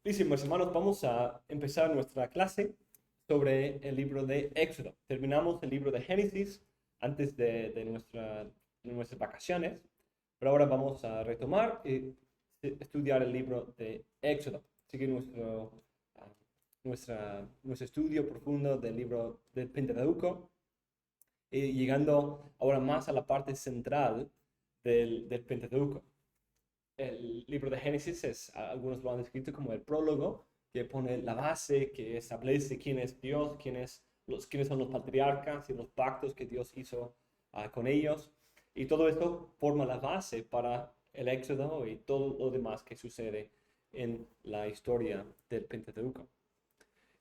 Listo, mis hermanos, vamos a empezar nuestra clase sobre el libro de Éxodo. Terminamos el libro de Génesis antes de nuestras vacaciones, pero ahora vamos a retomar y estudiar el libro de Éxodo. Así que ah, nuestro estudio profundo del libro del Pentateuco, y llegando ahora más a la parte central del Pentateuco. El libro de Génesis algunos lo han descrito como el prólogo, que pone la base, que establece quién es Dios, quiénes son los patriarcas y los pactos que Dios hizo con ellos. Y todo esto forma la base para el Éxodo y todo lo demás que sucede en la historia del Pentateuco.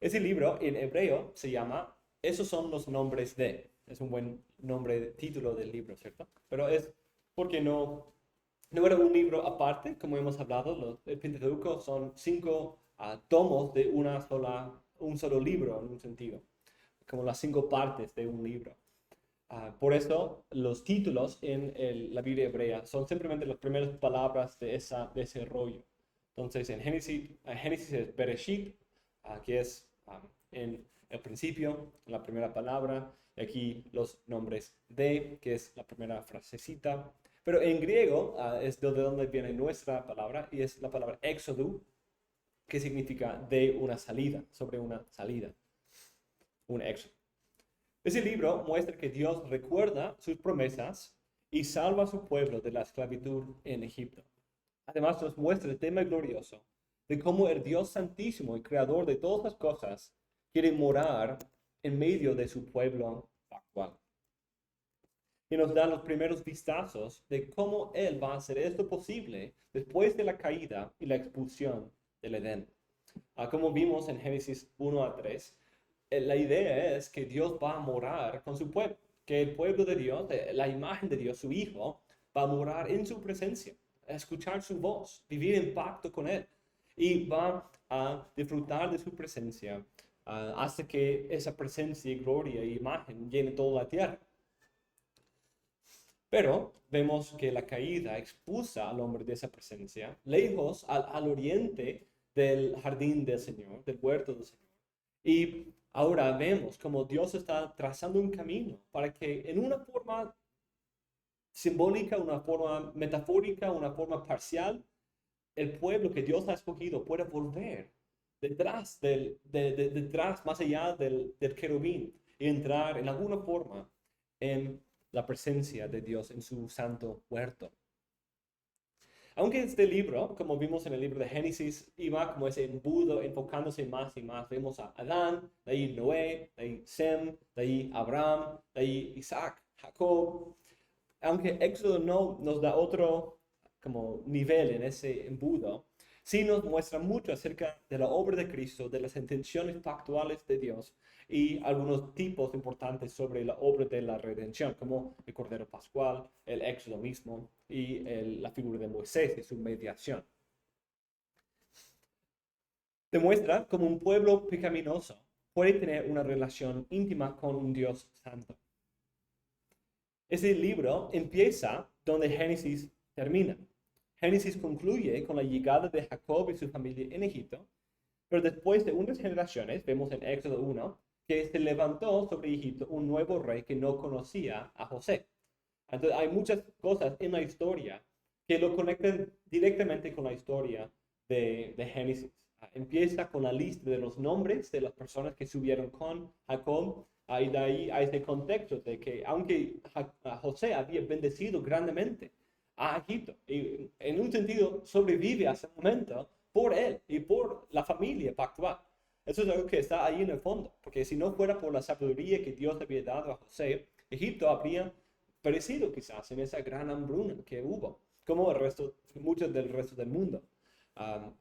Ese libro en hebreo se llama Esos son los nombres de. Es un buen nombre, título del libro, ¿cierto? Pero es porque no era un libro aparte, como hemos hablado. El Pentateuco son 5 tomos de un solo libro, en un sentido, como las 5 partes de un libro. Por eso los títulos en la Biblia hebrea son simplemente las primeras palabras de ese rollo. Entonces en Génesis es Bereshit, que es en el principio, la primera palabra, y aquí los nombres de, que es la primera frasecita. Pero en griego es de donde viene nuestra palabra, y es la palabra éxodo, que significa de una salida, sobre una salida, un éxodo. Ese libro muestra que Dios recuerda sus promesas y salva a su pueblo de la esclavitud en Egipto. Además nos muestra el tema glorioso de cómo el Dios santísimo y creador de todas las cosas quiere morar en medio de su pueblo actual. Y nos da los primeros vistazos de cómo Él va a hacer esto posible después de la caída y la expulsión del Edén. Como vimos en Génesis 1 a 3, la idea es que Dios va a morar con su pueblo, que el pueblo de Dios, la imagen de Dios, su Hijo, va a morar en su presencia, a escuchar su voz, vivir en pacto con Él, y va a disfrutar de su presencia hasta que esa presencia y gloria e imagen llene toda la tierra. Pero vemos que la caída expulsa al hombre de esa presencia, lejos al oriente del jardín del Señor, del huerto del Señor. Y ahora vemos como Dios está trazando un camino para que en una forma simbólica, una forma metafórica, una forma parcial, el pueblo que Dios ha escogido pueda volver detrás, más allá del querubín, y entrar en alguna forma en la presencia de Dios en su santo huerto. Aunque este libro, como vimos en el libro de Génesis, iba como ese embudo enfocándose más y más. Vemos a Adán, de ahí Noé, de ahí Sem, de ahí Abraham, de ahí Isaac, Jacob. Aunque Éxodo no nos da otro como nivel en ese embudo, sí nos muestra mucho acerca de la obra de Cristo, de las intenciones pactuales de Dios y algunos tipos importantes sobre la obra de la redención, como el Cordero Pascual, el Éxodo mismo y la figura de Moisés y su mediación. Demuestra cómo un pueblo pecaminoso puede tener una relación íntima con un Dios santo. Ese libro empieza donde Génesis termina. Génesis concluye con la llegada de Jacob y su familia en Egipto, pero después de unas generaciones, vemos en Éxodo 1, que se levantó sobre Egipto un nuevo rey que no conocía a José. Entonces hay muchas cosas en la historia que lo conectan directamente con la historia de Génesis. Empieza con la lista de los nombres de las personas que subieron con Jacob. Y de ahí hay ese contexto de que aunque José había bendecido grandemente a Egipto, y en un sentido sobrevive a ese momento por él y por la familia pactual. Eso es algo que está ahí en el fondo, porque si no fuera por la sabiduría que Dios había dado a José, Egipto habría perecido quizás en esa gran hambruna que hubo, como muchos del resto del mundo.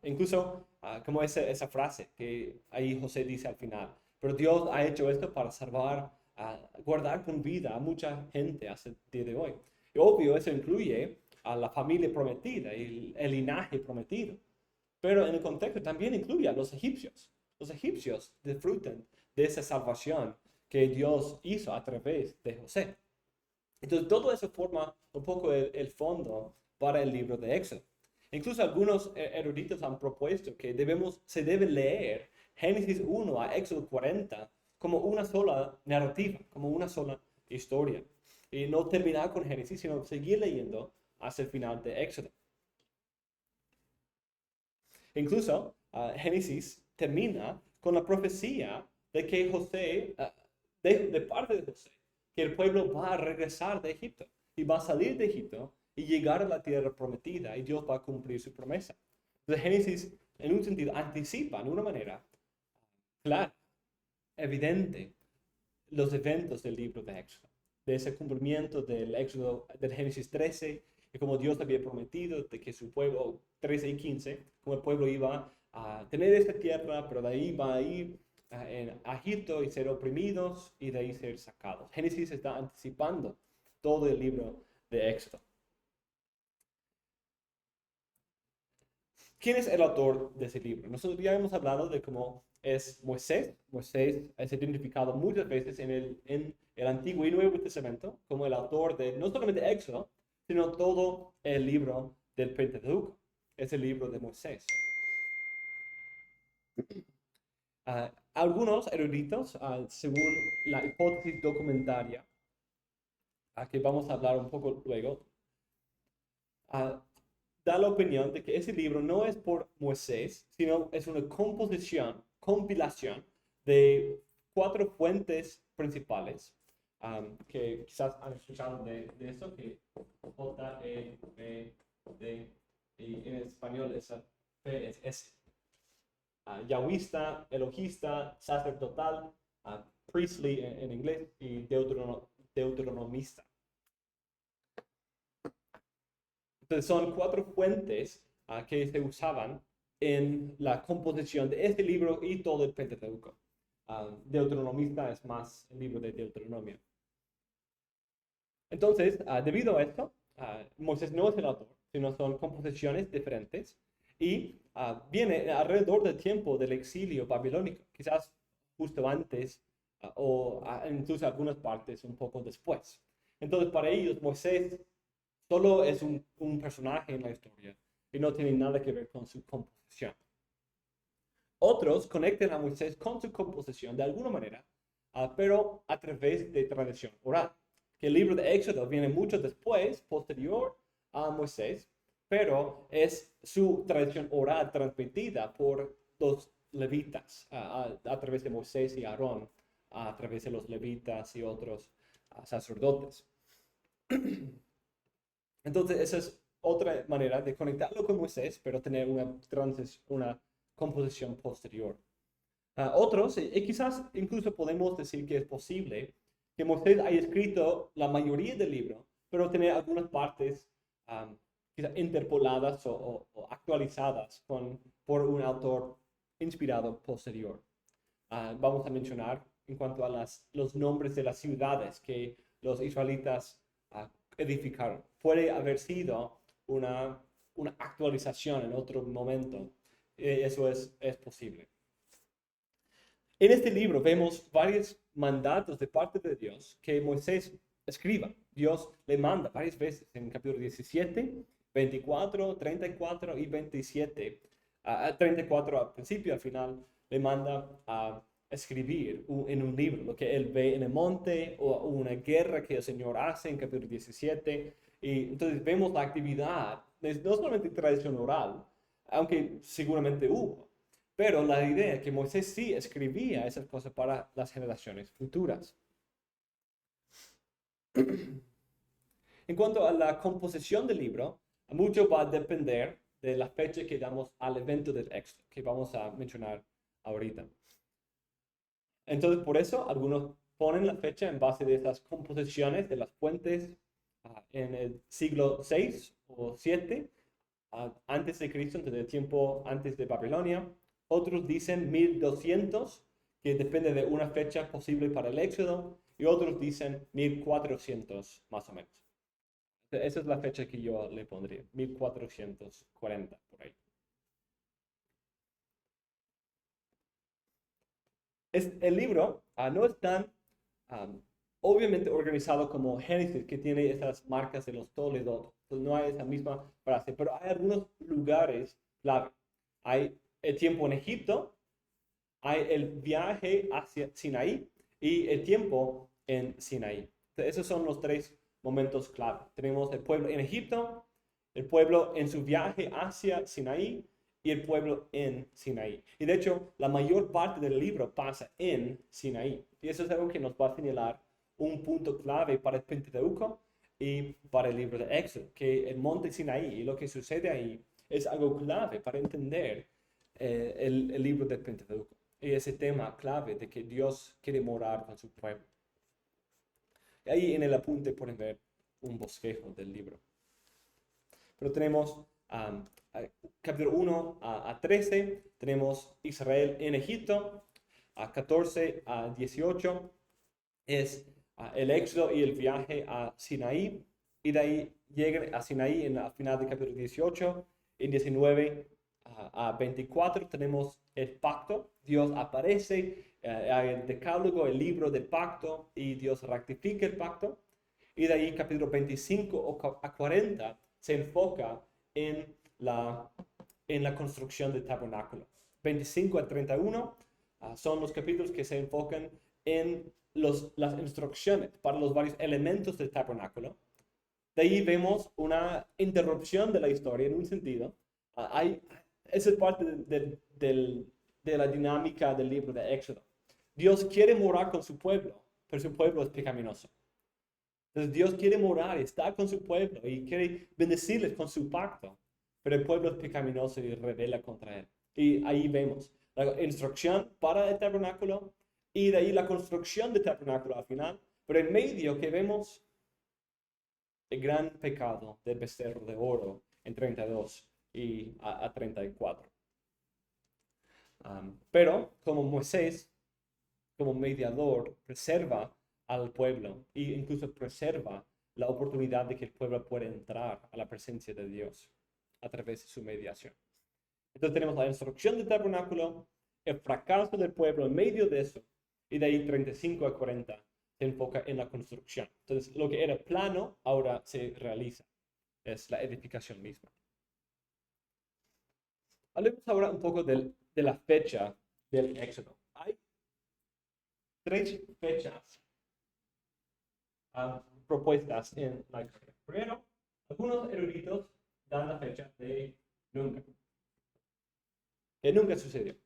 Incluso como esa frase que ahí José dice al final, pero Dios ha hecho esto para salvar, guardar con vida a mucha gente hasta el día de hoy. Y obvio, eso incluye a la familia prometida y el linaje prometido. Pero en el contexto también incluye a los egipcios. Los egipcios disfrutan de esa salvación que Dios hizo a través de José. Entonces, todo eso forma un poco el fondo para el libro de Éxodo. Incluso algunos eruditos han propuesto que se debe leer Génesis 1 a Éxodo 40 como una sola narrativa, como una sola historia. Y no terminar con Génesis, sino seguir leyendo hasta el final de Éxodo. Incluso Génesis termina con la profecía de que José, de parte de José, que el pueblo va a regresar de Egipto y va a salir de Egipto y llegar a la tierra prometida y Dios va a cumplir su promesa. Entonces Génesis, en un sentido, anticipa de una manera clara, evidente, los eventos del libro de Éxodo, de ese cumplimiento del Éxodo, del Génesis 13, y como Dios había prometido de que su pueblo, 13 y 15, como el pueblo iba a tener esta tierra, pero de ahí va a ir a Egipto y ser oprimidos y de ahí ser sacados. Génesis está anticipando todo el libro de Éxodo. ¿Quién es el autor de ese libro? Nosotros ya hemos hablado de cómo es Moisés. Moisés es identificado muchas veces en el Antiguo y Nuevo Testamento como el autor de no solamente Éxodo, sino todo el libro del Pentateuco. Es el libro de Moisés. Algunos eruditos, según la hipótesis documentaria, que vamos a hablar un poco luego, da la opinión de que ese libro no es por Moisés, sino es una compilación de 4 fuentes principales, que quizás han escuchado de eso, que J, E, B, D, y en español esa P es S. Yahwista, Elohista, sacerdotal, priestly en inglés, y deuteronomista. Entonces son 4 fuentes que se usaban en la composición de este libro y todo el Pentateuco. Deuteronomista es más el libro de Deuteronomio. Entonces, debido a esto, Moisés no es el autor, sino son composiciones diferentes y viene alrededor del tiempo del exilio babilónico, quizás justo antes o incluso algunas partes un poco después. Entonces, para ellos, Moisés solo es un personaje en la historia y no tiene nada que ver con su composición. Otros conectan a Moisés con su composición de alguna manera, pero a través de tradición oral. Que el libro de Éxodo viene mucho después, posterior a Moisés, pero es su tradición oral transmitida por los levitas a través de Moisés y Aarón, a través de los levitas y otros sacerdotes. Entonces, esa es otra manera de conectarlo con Moisés, pero tener una composición posterior. Otros, y quizás incluso podemos decir que es posible que Moisés haya escrito la mayoría del libro, pero tener algunas partes quizás interpoladas o actualizadas por un autor inspirado posterior. Vamos a mencionar en cuanto a los nombres de las ciudades que los israelitas edificaron. Puede haber sido una actualización en otro momento. Eso es posible. En este libro vemos varios mandatos de parte de Dios que Moisés escriba. Dios le manda varias veces en el capítulo 17, 24, 34 y 27. 34 al principio, al final, le manda a escribir en un libro lo que él ve en el monte o una guerra que el Señor hace en capítulo 17. Y entonces vemos la actividad, no solamente tradición oral, aunque seguramente hubo, pero la idea es que Moisés sí escribía esas cosas para las generaciones futuras. En cuanto a la composición del libro, mucho va a depender de la fecha que damos al evento del Éxodo, que vamos a mencionar ahorita. Entonces, por eso, algunos ponen la fecha en base de esas composiciones de las fuentes en el siglo 6 o 7 antes de Cristo, desde el tiempo antes de Babilonia. Otros dicen 1200, que depende de una fecha posible para el Éxodo, y otros dicen 1400 más o menos. Esa es la fecha que yo le pondría, 1440 por ahí. El libro no es tan obviamente organizado como Génesis, que tiene esas marcas de los Toledot. Entonces no hay esa misma frase, pero hay algunos lugares clave. Hay el tiempo en Egipto, hay el viaje hacia Sinaí y el tiempo en Sinaí. Entonces, esos son los tres momentos clave. Tenemos el pueblo en Egipto, el pueblo en su viaje hacia Sinaí y el pueblo en Sinaí. Y de hecho, la mayor parte del libro pasa en Sinaí. Y eso es algo que nos va a señalar un punto clave para el Pentateuco y para el libro de Éxodo, que el monte Sinaí y lo que sucede ahí es algo clave para entender el libro del Pentateuco. Y ese tema clave de que Dios quiere morar con su pueblo. Y ahí en el apunte pueden ver un bosquejo del libro. Pero tenemos capítulo 1 a 13, tenemos Israel en Egipto, a 14 a 18 es el éxodo y el viaje a Sinaí, y de ahí llegan a Sinaí en el final del capítulo 18, en 19 a 24 tenemos el pacto, Dios aparece, hay el decálogo, el libro del pacto, y Dios rectifica el pacto, y de ahí capítulo 25 a 40 se enfoca en la construcción del tabernáculo. 25 a 31 son los capítulos que se enfocan en las instrucciones para los varios elementos del tabernáculo. De ahí vemos una interrupción de la historia en un sentido. Esa es parte de la dinámica del libro de Éxodo. Dios quiere morar con su pueblo, pero su pueblo es pecaminoso. Entonces Dios quiere morar, está con su pueblo y quiere bendecirles con su pacto, pero el pueblo es pecaminoso y rebela contra él. Y ahí vemos la instrucción para el tabernáculo y de ahí la construcción del tabernáculo al final, pero en medio que vemos el gran pecado del becerro de oro en 32 y a 34. Pero como Moisés, como mediador, preserva al pueblo e incluso preserva la oportunidad de que el pueblo pueda entrar a la presencia de Dios a través de su mediación. Entonces tenemos la instrucción del tabernáculo, el fracaso del pueblo en medio de eso, y de ahí 35 a 40 se enfoca en la construcción. Entonces lo que era plano ahora se realiza, es la edificación misma. Hablemos ahora un poco de la fecha del Éxodo. Hay tres fechas propuestas en la historia. Primero, algunos eruditos dan la fecha de nunca, que nunca sucedió.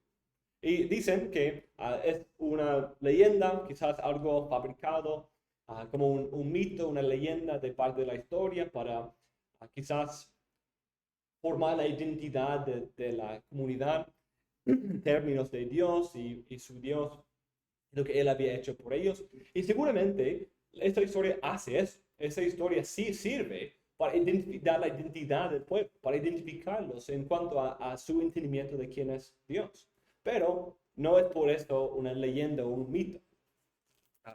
Y dicen que es una leyenda, quizás algo fabricado, como un mito, una leyenda de parte de la historia para quizás formar la identidad de la comunidad en términos de Dios y su Dios, lo que Él había hecho por ellos. Y seguramente esta historia hace eso. Esa historia sí sirve para dar la identidad del pueblo, para identificarlos en cuanto a su entendimiento de quién es Dios. Pero no es por esto una leyenda o un mito,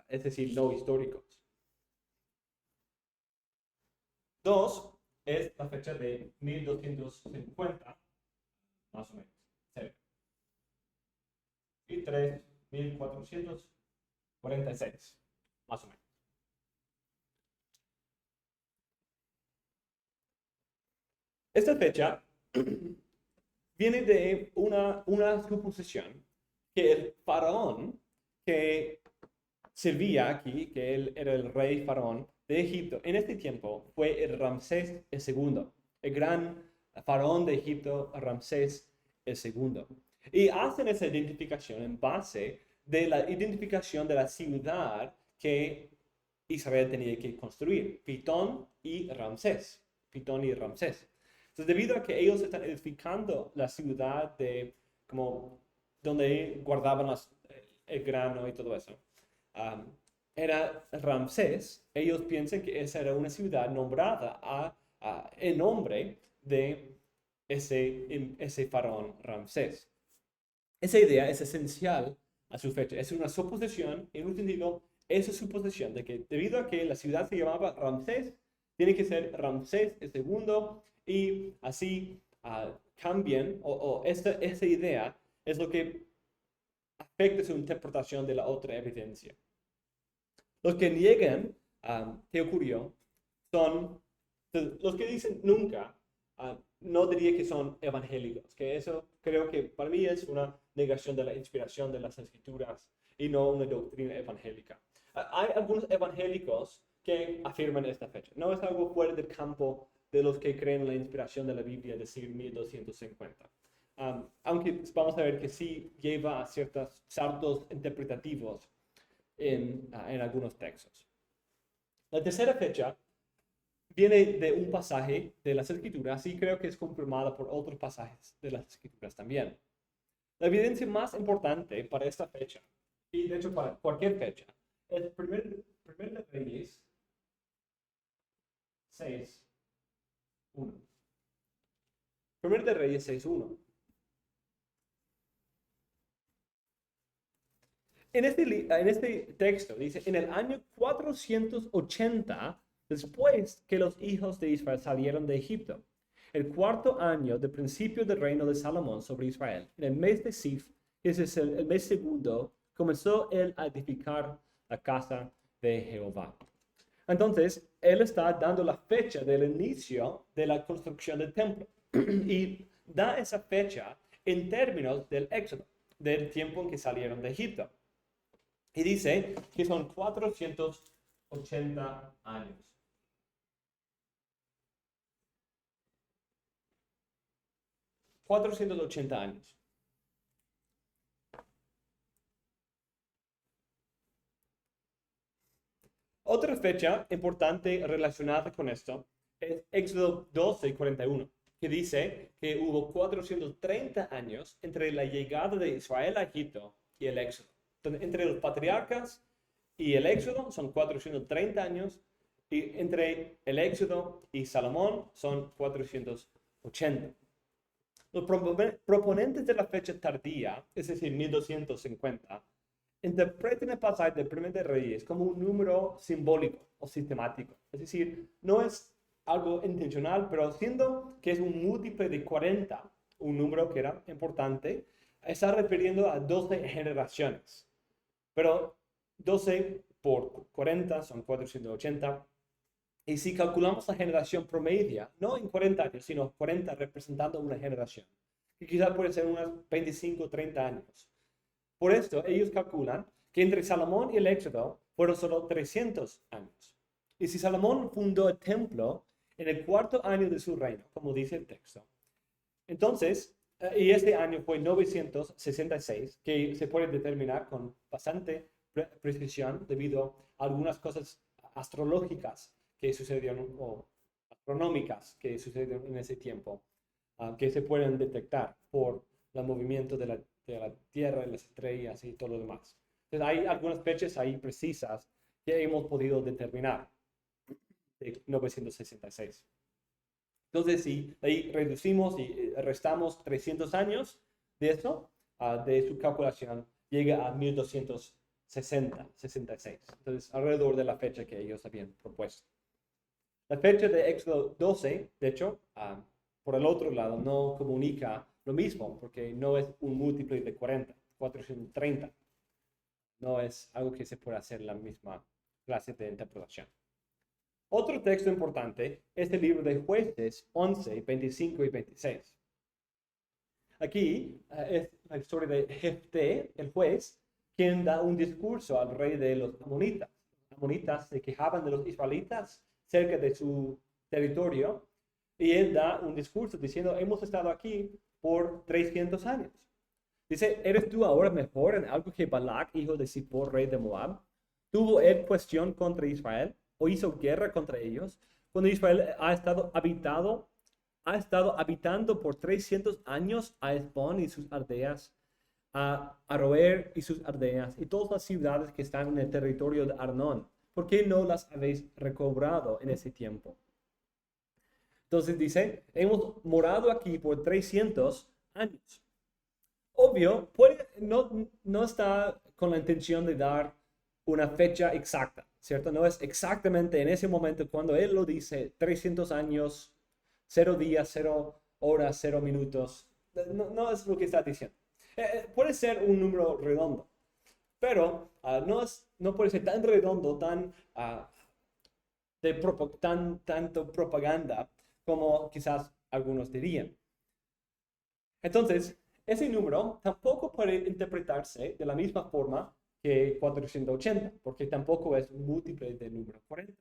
es decir, no históricos. Dos es la fecha de 1250, más o menos, cerca. Y tres, 1446, más o menos. Esta fecha viene de una suposición que el faraón que servía aquí, que él era el rey faraón de Egipto, en este tiempo fue el Ramsés II, el gran faraón de Egipto, Ramsés II. Y hacen esa identificación en base de la identificación de la ciudad que Israel tenía que construir, Pitón y Ramsés. Pitón y Ramsés. Entonces, debido a que ellos están edificando la ciudad de como donde guardaban el grano y todo eso, era Ramsés, ellos piensan que esa era una ciudad nombrada en nombre de ese faraón Ramsés. Esa idea es esencial a su fecha. Es una suposición, en un sentido, esa suposición de que debido a que la ciudad se llamaba Ramsés, tiene que ser Ramsés II y así cambian, o esa idea es lo que afecta su interpretación de la otra evidencia. Los que niegan, ¿qué ocurrió? Son los que dicen nunca, no diría que son evangélicos, que eso creo que para mí es una negación de la inspiración de las escrituras y no una doctrina evangélica. Hay algunos evangélicos que afirman esta fecha. No es algo fuera del campo de los que creen en la inspiración de la Biblia, decir 1250. Aunque vamos a ver que sí lleva a ciertos saltos interpretativos en algunos textos. La tercera fecha viene de un pasaje de las Escrituras y creo que es confirmada por otros pasajes de las Escrituras también. La evidencia más importante para esta fecha, y de hecho para cualquier fecha, es primer de Reyes 6:1. Primer de Reyes 6:1. En este texto dice, en el año 480, después que los hijos de Israel salieron de Egipto, el cuarto año del principio del reino de Salomón sobre Israel, en el mes de Sif, ese es el mes segundo, comenzó él a edificar la casa de Jehová. Entonces, él está dando la fecha del inicio de la construcción del templo y da esa fecha en términos del éxodo, del tiempo en que salieron de Egipto. Y dice que son 480 años. $480. Otra fecha importante relacionada con esto es Éxodo 12:41, que dice que hubo 430 años entre la llegada de Israel a Egipto y el Éxodo. Entonces, entre los patriarcas y el Éxodo son 430 años, y entre el Éxodo y Salomón son 480. Los proponentes de la fecha tardía, es decir, 1250, interpreten el pasaje de Primera de Reyes como un número simbólico o sistemático. Es decir, no es algo intencional, pero siendo que es un múltiplo de 40, un número que era importante, está refiriendo a 12 generaciones. Pero 12 por 40 son 480. Y si calculamos la generación promedia, no en 40 años, sino 40 representando una generación, que quizás puede ser unos 25 o 30 años. Por esto, ellos calculan que entre Salomón y el Éxodo fueron solo 300 años. Y si Salomón fundó el templo en el cuarto año de su reino, como dice el texto, entonces, y este año fue 966, que se puede determinar con bastante precisión debido a algunas cosas astrológicas que sucedieron, o astronómicas que sucedieron en ese tiempo, que se pueden detectar por el movimiento de la Tierra, las estrellas y todo lo demás. Entonces, hay algunas fechas ahí precisas que hemos podido determinar de 966. Entonces, si ahí reducimos y restamos 300 años de eso, de su calculación, llega a 1266. Entonces, alrededor de la fecha que ellos habían propuesto. La fecha de Éxodo 12, de hecho, por el otro lado, no comunica lo mismo, porque no es un múltiplo de 40, 430. No es algo que se pueda hacer en la misma clase de interpretación. Otro texto importante es el libro de Jueces 11, 25 y 26. Aquí es la historia de Jefté, el juez, quien da un discurso al rey de los amonitas. Los amonitas se quejaban de los israelitas cerca de su territorio, y él da un discurso diciendo, hemos estado aquí por 300 años. Dice, ¿eres tú ahora mejor en algo que Balac, hijo de Zippor, rey de Moab? ¿Tuvo él cuestión contra Israel o hizo guerra contra ellos? Cuando Israel ha estado habitando por 300 años a Hezbón y sus aldeas, a Aroer y sus aldeas, y todas las ciudades que están en el territorio de Arnón. ¿Por qué no las habéis recobrado en ese tiempo? Entonces dice, hemos morado aquí por 300 años. Obvio, no está con la intención de dar una fecha exacta, ¿cierto? No es exactamente en ese momento cuando él lo dice, 300 años, 0 días, 0 horas, 0 minutos. No es lo que está diciendo. Puede ser un número redondo, pero no puede ser tan redondo, tanto propaganda como quizás algunos dirían. Entonces, ese número tampoco puede interpretarse de la misma forma que 480, porque tampoco es un múltiple del número 40.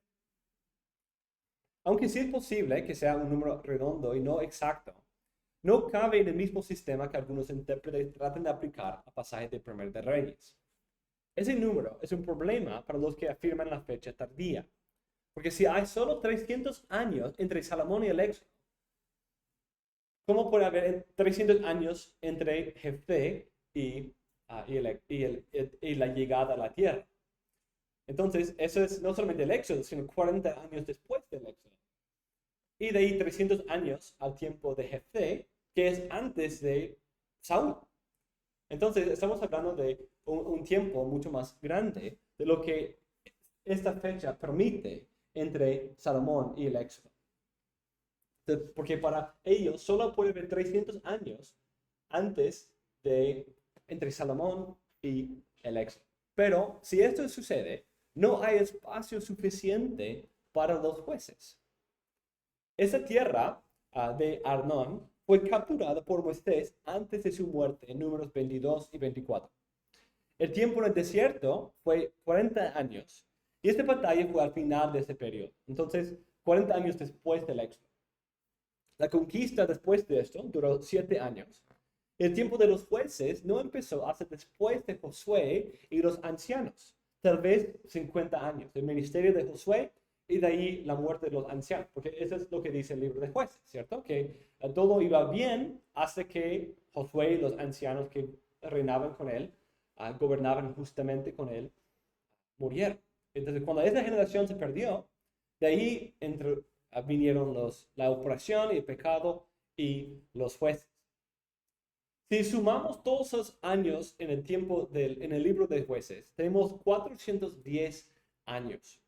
Aunque sí es posible que sea un número redondo y no exacto, no cabe en el mismo sistema que algunos intérpretes tratan de aplicar a pasajes de Primero de Reyes. Ese número es un problema para los que afirman la fecha tardía, porque si hay solo 300 años entre Salomón y el Éxodo, ¿cómo puede haber 300 años entre Jefté y la llegada a la tierra? Entonces, eso es no solamente el Éxodo, sino 40 años después del Éxodo. Y de ahí 300 años al tiempo de Jefté, que es antes de Saúl. Entonces, estamos hablando de un tiempo mucho más grande de lo que esta fecha permite entre Salomón y el Éxodo. Porque para ellos solo puede haber 300 años entre Salomón y el Éxodo. Pero si esto sucede, no hay espacio suficiente para los jueces. Esa tierra de Arnón fue capturada por Moisés antes de su muerte en Números 22 y 24. El tiempo en el desierto fue 40 años. Y esta batalla fue al final de ese periodo. Entonces, 40 años después del Éxodo. La conquista después de esto duró 7 años. El tiempo de los jueces no empezó hasta después de Josué y los ancianos. Tal vez 50 años. El ministerio de Josué y de ahí la muerte de los ancianos. Porque eso es lo que dice el libro de Jueces, ¿cierto? Que todo iba bien hasta que Josué y los ancianos que reinaban con él, gobernaban justamente con él, murieron. Entonces, cuando esa generación se perdió, de ahí vinieron la opresión y el pecado y los jueces. Si sumamos todos esos años en el libro de Jueces, tenemos 410 años.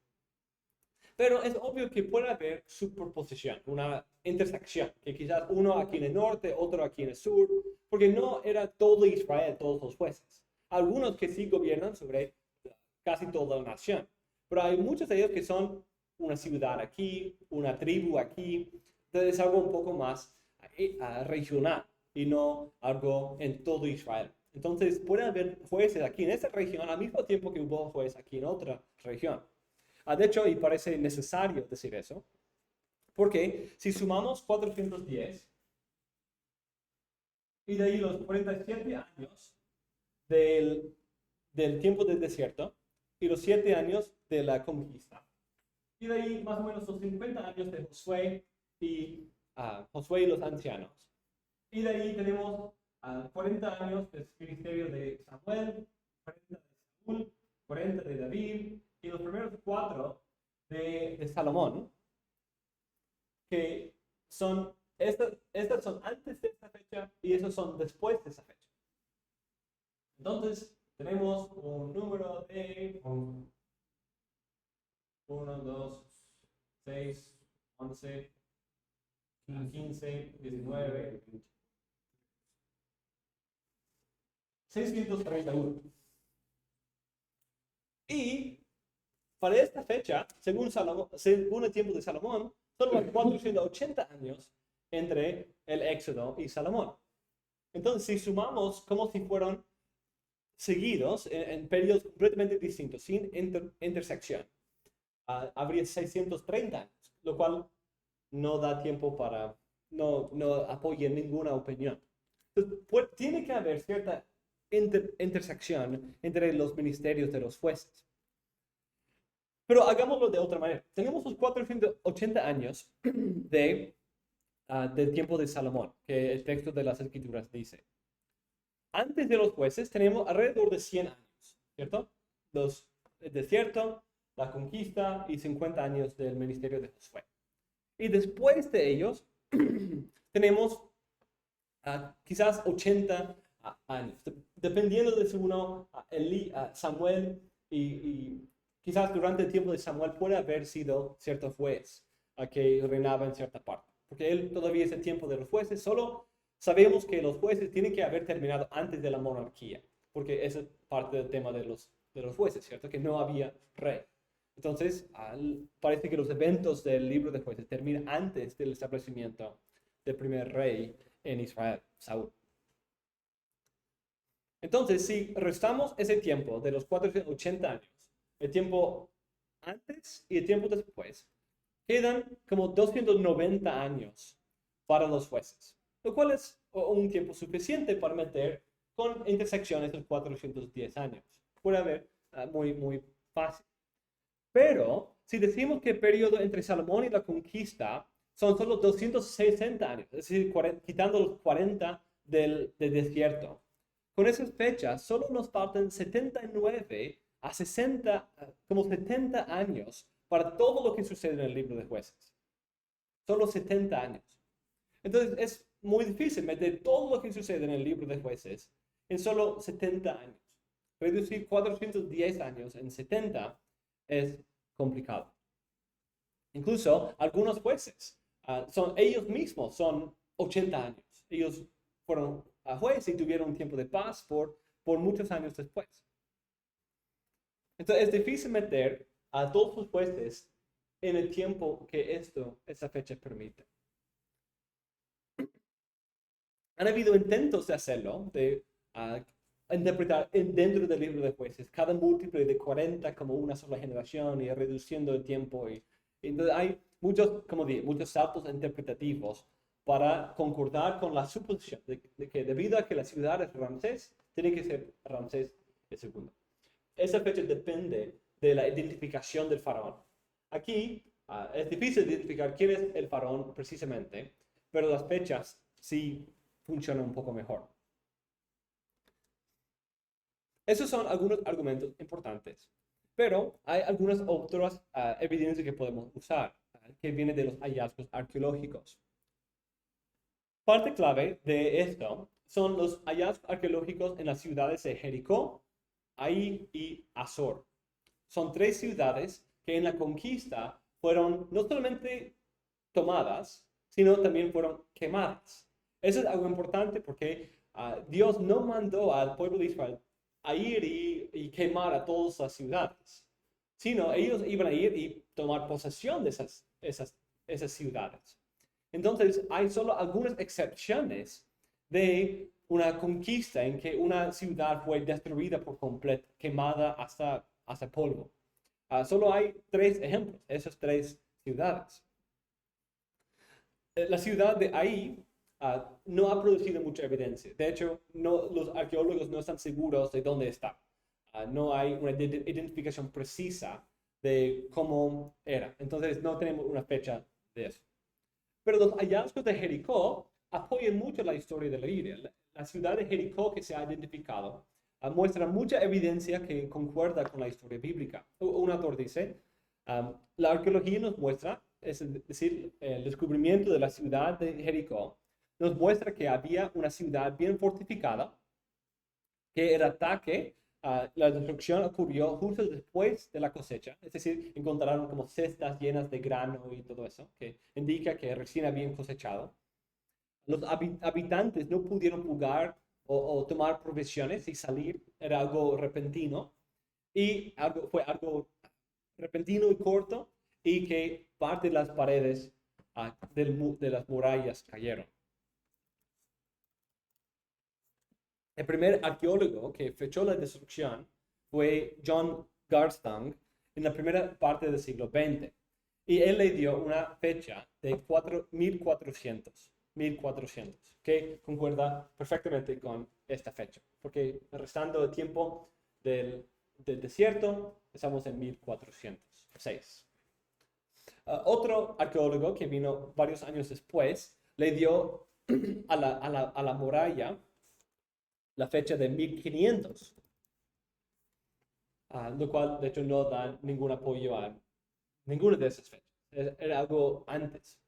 Pero es obvio que puede haber superposición, una intersección, que quizás uno aquí en el norte, otro aquí en el sur, porque no era todo Israel, todos los jueces. Algunos que sí gobiernan sobre casi toda la nación, pero hay muchos de ellos que son una ciudad aquí, una tribu aquí, entonces es algo un poco más regional y no algo en todo Israel. Entonces puede haber jueces aquí en esta región al mismo tiempo que hubo jueces aquí en otra región. De hecho, y parece necesario decir eso, porque si sumamos 410 y de ahí los 47 años del tiempo del desierto y los 7 años de la conquista, y de ahí más o menos los 50 años de Josué y los ancianos, y de ahí tenemos 40 años del ministerio de Samuel, 40 de Saúl, 40 de David, y los primeros 4 de Salomón, que son, estas son antes de esta fecha y estos son después de esa fecha. Entonces, tenemos un número de 1, 2, 6, 11, 15, 19, 20. 631. Y para esta fecha, según el tiempo de Salomón, solo hay 480 años entre el Éxodo y Salomón. Entonces, si sumamos como si fueran seguidos en periodos completamente distintos, sin intersección, habría 630 años, lo cual no da tiempo no apoya ninguna opinión. Entonces, tiene que haber cierta intersección entre los ministerios de los jueces. Pero hagámoslo de otra manera. Tenemos los 480 años del tiempo de Salomón, que el texto de las Escrituras dice. Antes de los jueces tenemos alrededor de 100 años, ¿cierto? El desierto, la conquista y 50 años del ministerio de Josué. Y después de ellos tenemos quizás 80 años, dependiendo de si uno, Samuel y quizás durante el tiempo de Samuel puede haber sido cierto juez que reinaba en cierta parte, porque él todavía es el tiempo de los jueces. Solo sabemos que los jueces tienen que haber terminado antes de la monarquía, porque eso parte del tema de los jueces, ¿cierto? Que no había rey. Entonces, parece que los eventos del libro de jueces terminan antes del establecimiento del primer rey en Israel, Saúl. Entonces, si restamos ese tiempo de los 480 años, el tiempo antes y el tiempo después, quedan como 290 años para los jueces, lo cual es un tiempo suficiente para meter con intersecciones de 410 años. Puede haber muy fácil. Pero si decimos que el periodo entre Salomón y la conquista son solo 260 años, es decir, quitando los 40 del desierto, con esas fechas solo nos faltan 79 a 60, como 70 años para todo lo que sucede en el libro de jueces. Solo 70 años. Entonces es muy difícil meter todo lo que sucede en el libro de jueces en solo 70 años. Reducir 410 años en 70 es complicado. Incluso algunos jueces, ellos mismos son 80 años. Ellos fueron jueces y tuvieron un tiempo de paz por muchos años después. Entonces es difícil meter a todos los jueces en el tiempo que esa fecha permite. Han habido intentos de hacerlo, de interpretar dentro del libro de jueces cada múltiplo de 40 como una sola generación y reduciendo el tiempo. Entonces hay muchos saltos interpretativos para concordar con la suposición de que debido a que la ciudad es Ramsés, tiene que ser Ramsés II. Esa fecha depende de la identificación del faraón. Aquí es difícil identificar quién es el faraón precisamente, pero las fechas sí funcionan un poco mejor. Esos son algunos argumentos importantes, pero hay algunas otras evidencias que podemos usar, que vienen de los hallazgos arqueológicos. Parte clave de esto son los hallazgos arqueológicos en las ciudades de Jericó, Ai y Azor. Son 3 ciudades que en la conquista fueron no solamente tomadas, sino también fueron quemadas. Eso es algo importante porque Dios no mandó al pueblo de Israel a ir y quemar a todas las ciudades, sino ellos iban a ir y tomar posesión de esas ciudades. Entonces, hay solo algunas excepciones de una conquista en que una ciudad fue destruida por completo, quemada hasta polvo. Solo hay 3 ejemplos, esas 3 ciudades. La ciudad de Ai no ha producido mucha evidencia. De hecho, los arqueólogos no están seguros de dónde está. No hay una identificación precisa de cómo era. Entonces, no tenemos una fecha de eso. Pero los hallazgos de Jericó apoyan mucho la historia de la Biblia. La ciudad de Jericó que se ha identificado muestra mucha evidencia que concuerda con la historia bíblica. Un autor dice, la arqueología nos muestra, es decir, el descubrimiento de la ciudad de Jericó, nos muestra que había una ciudad bien fortificada, que el ataque, la destrucción ocurrió justo después de la cosecha, es decir, encontraron como cestas llenas de grano y todo eso, que indica que recién habían cosechado. Los habitantes no pudieron jugar o tomar provisiones y salir, era algo repentino, y fue algo repentino y corto, y que parte de las paredes de las murallas cayeron. El primer arqueólogo que fechó la destrucción fue John Garstang en la primera parte del siglo XX. Y él le dio una fecha de 1400, que concuerda perfectamente con esta fecha. Porque restando el tiempo del desierto, estamos en 1406. Otro arqueólogo que vino varios años después le dio a la muralla la fecha de 1500, lo cual de hecho no da ningún apoyo a ninguna de esas fechas. Era algo antes.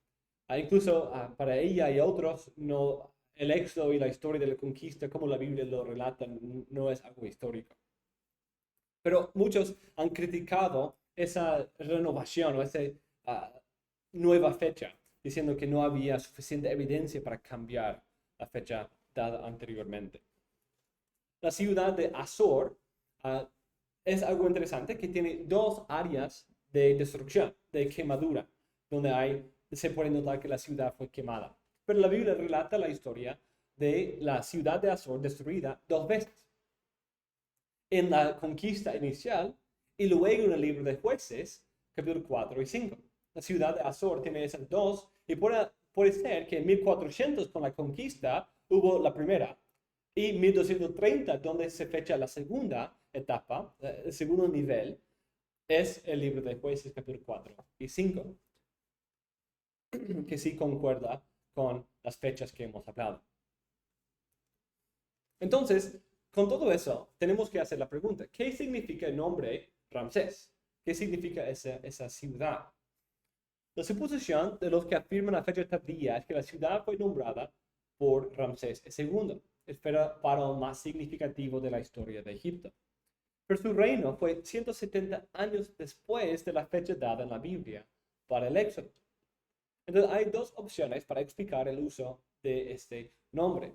Incluso para ella y otros, no, el éxodo y la historia de la conquista, como la Biblia lo relata, no es algo histórico. Pero muchos han criticado esa renovación o esa nueva fecha, diciendo que no había suficiente evidencia para cambiar la fecha dada anteriormente. La ciudad de Azor ah, es algo interesante que tiene dos áreas de destrucción, de quemadura, donde se puede notar que la ciudad fue quemada. Pero la Biblia relata la historia de la ciudad de Azor destruida dos veces. En la conquista inicial y luego en el libro de Jueces, capítulo 4 y 5. La ciudad de Azor tiene esas dos y puede ser que en 1400 con la conquista hubo la primera y 1230 donde se fecha la segunda etapa, el segundo nivel, es el libro de Jueces capítulo 4 y 5, que sí concuerda con las fechas que hemos hablado. Entonces, con todo eso, tenemos que hacer la pregunta, ¿qué significa el nombre Ramsés? ¿Qué significa esa ciudad? La suposición de los que afirman la fecha tardía es que la ciudad fue nombrada por Ramsés II, el faraón más significativo de la historia de Egipto. Pero su reino fue 170 años después de la fecha dada en la Biblia para el Éxodo. Entonces hay dos opciones para explicar el uso de este nombre.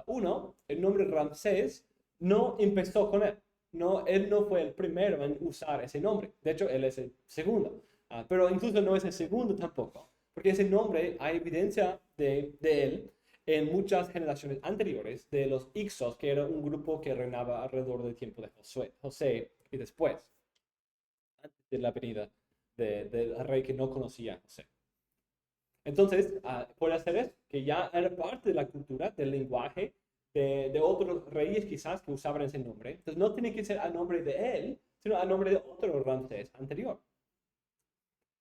Uno, el nombre Ramsés no empezó con él. No, él no fue el primero en usar ese nombre. De hecho, él es el segundo. Pero incluso no es el segundo tampoco. Porque ese nombre hay evidencia de él en muchas generaciones anteriores de los Ixos, que era un grupo que reinaba alrededor del tiempo de José y después, antes de la venida del rey que no conocía a José. Entonces, puede ser eso, que ya era parte de la cultura, del lenguaje de otros reyes quizás que usaban ese nombre. Entonces, no tiene que ser a nombre de él, sino a nombre de otro Ramsés anterior.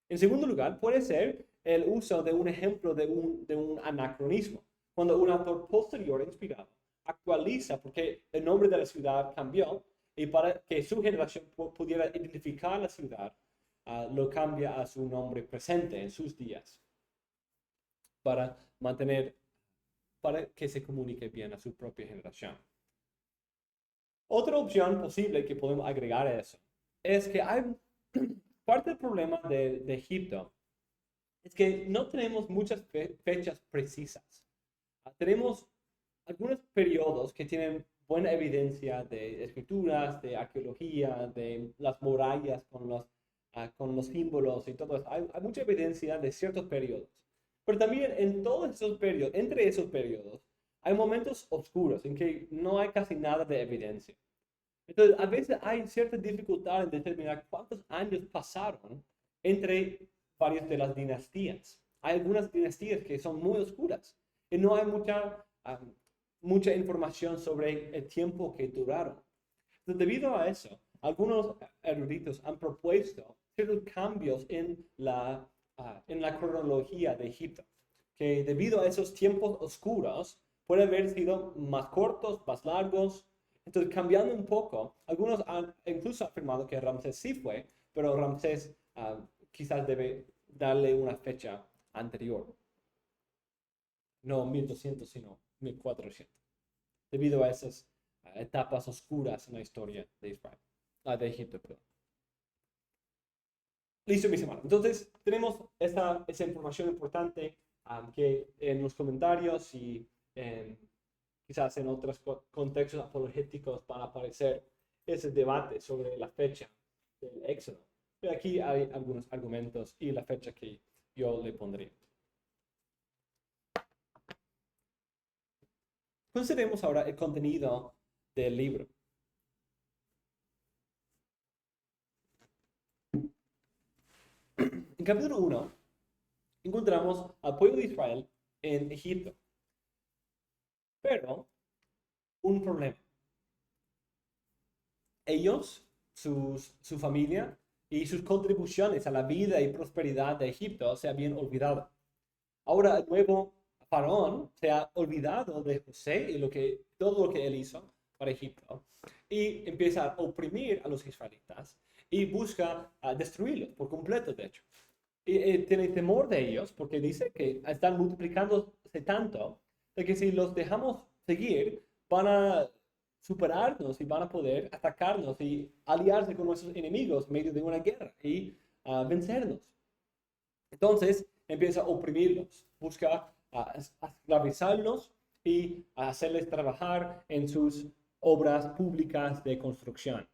En segundo lugar, puede ser el uso de un ejemplo de un anacronismo, cuando un autor posterior inspirado actualiza porque el nombre de la ciudad cambió y para que su generación pudiera identificar la ciudad, lo cambia a su nombre presente en sus días para que se comunique bien a su propia generación. Otra opción posible que podemos agregar a eso es que hay parte del problema de Egipto es que no tenemos muchas fechas precisas. Tenemos algunos periodos que tienen buena evidencia de escrituras, de arqueología, de las murallas con los símbolos y todo eso. Hay mucha evidencia de ciertos periodos. Pero también en todos esos periodos, entre esos periodos, hay momentos oscuros en que no hay casi nada de evidencia. Entonces, a veces hay cierta dificultad en determinar cuántos años pasaron entre varias de las dinastías. Hay algunas dinastías que son muy oscuras y no hay mucha información sobre el tiempo que duraron. Entonces, debido a eso, algunos eruditos han propuesto ciertos cambios en la cronología de Egipto, que debido a esos tiempos oscuros puede haber sido más cortos, más largos. Entonces, cambiando un poco, algunos han incluso afirmado que Ramsés sí fue, pero Ramsés quizás debe darle una fecha anterior. No 1200, sino 1400. Debido a esas etapas oscuras en la historia de Israel, de Egipto, perdón. Listo, mis hermanos. Entonces, tenemos esa información importante que en los comentarios y quizás en otros contextos apologéticos van a aparecer ese debate sobre la fecha del Éxodo. Pero aquí hay algunos argumentos y la fecha que yo le pondría. Consideremos ahora el contenido del libro. En capítulo 1 encontramos al pueblo de Israel en Egipto. Pero un problema. Ellos, su familia y sus contribuciones a la vida y prosperidad de Egipto se habían olvidado. Ahora el nuevo faraón se ha olvidado de José y todo lo que él hizo para Egipto y empieza a oprimir a los israelitas y busca destruirlos por completo, de hecho. Y tiene temor de ellos porque dice que están multiplicándose tanto de que si los dejamos seguir van a superarnos y van a poder atacarnos y aliarse con nuestros enemigos en medio de una guerra y vencernos. Entonces empieza a oprimirlos, busca esclavizarlos y hacerles trabajar en sus obras públicas de construcción.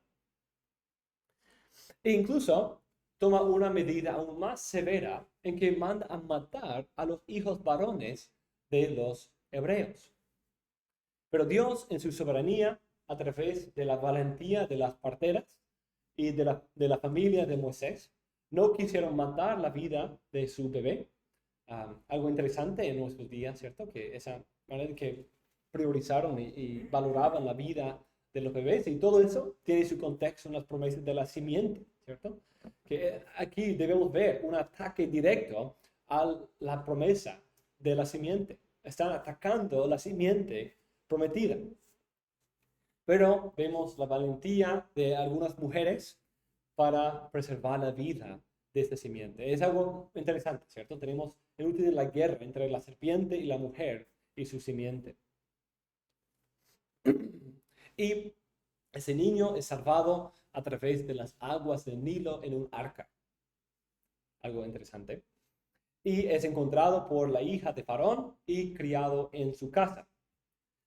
E incluso toma una medida aún más severa en que manda a matar a los hijos varones de los hebreos. Pero Dios, en su soberanía, a través de la valentía de las parteras y de la familia de Moisés, no quisieron matar la vida de su bebé. Algo interesante en nuestros días, ¿cierto? Que esa manera que priorizaron y valoraban la vida de los bebés, y todo eso tiene su contexto en las promesas de la simiente, ¿cierto? Que aquí debemos ver un ataque directo a la promesa de la simiente. Están atacando la simiente prometida. Pero vemos la valentía de algunas mujeres para preservar la vida de esta simiente. Es algo interesante, ¿cierto? Tenemos el último de la guerra entre la serpiente y la mujer y su simiente. Y ese niño es salvado a través de las aguas del Nilo en un arca. Algo interesante. Y es encontrado por la hija de Faraón y criado en su casa.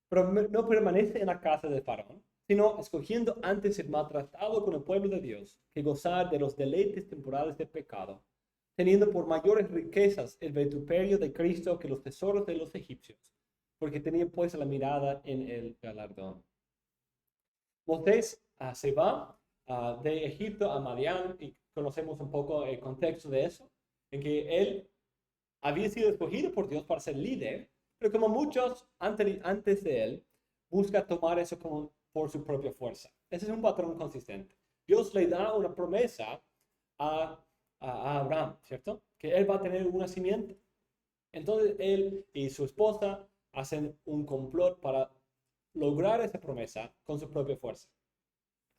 Pero no permanece en la casa de Faraón, sino escogiendo antes ser maltratado con el pueblo de Dios que gozar de los deleites temporales del pecado, teniendo por mayores riquezas el vituperio de Cristo que los tesoros de los egipcios, porque tenía puesta la mirada en el galardón. Moisés se va de Egipto a Madián, y conocemos un poco el contexto de eso, en que él había sido escogido por Dios para ser líder, pero como muchos antes de él, busca tomar eso por su propia fuerza. Ese es un patrón consistente. Dios le da una promesa a Abraham, ¿cierto? Que él va a tener una simiente. Entonces él y su esposa hacen un complot para lograr esa promesa con su propia fuerza.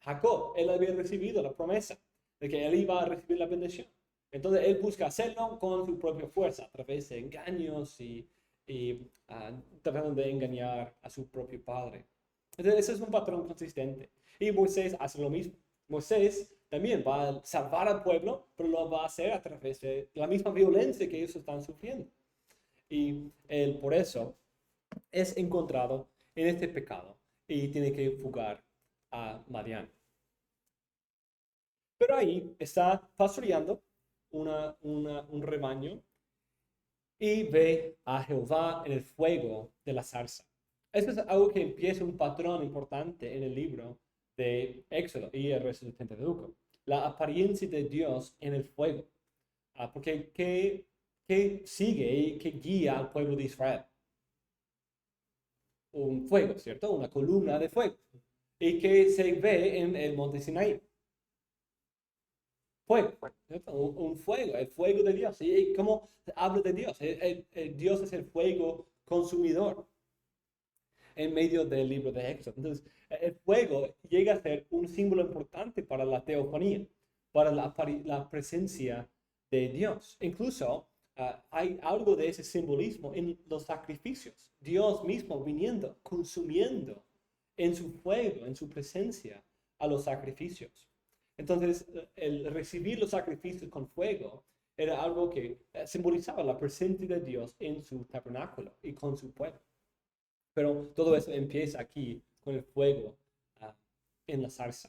Jacob, él había recibido la promesa de que él iba a recibir la bendición. Entonces él busca hacerlo con su propia fuerza, a través de engaños y tratando de engañar a su propio padre. Entonces ese es un patrón consistente. Y Moisés hace lo mismo. Moisés también va a salvar al pueblo, pero lo va a hacer a través de la misma violencia que ellos están sufriendo. Y él por eso es encontrado en este pecado y tiene que fugar a Madián. Pero ahí está pastoreando un rebaño y ve a Jehová en el fuego de la zarza. Esto es algo que empieza un patrón importante en el libro de Éxodo y el resto del Pentateuco. La apariencia de Dios en el fuego. Porque ¿qué sigue y qué guía al pueblo de Israel? Un fuego, ¿cierto? Una columna de fuego. ¿Y que se ve en el monte Sinaí? Fuego, ¿cierto? Un fuego, el fuego de Dios. ¿Y cómo habla de Dios? Dios es el fuego consumidor en medio del libro de Éxodo. Entonces, el fuego llega a ser un símbolo importante para la teofanía, para la presencia de Dios. Incluso hay algo de ese simbolismo en los sacrificios. Dios mismo viniendo, consumiendo en su fuego, en su presencia a los sacrificios. Entonces, el recibir los sacrificios con fuego era algo que simbolizaba la presencia de Dios en su tabernáculo y con su pueblo. Pero todo eso empieza aquí con el fuego en la zarza.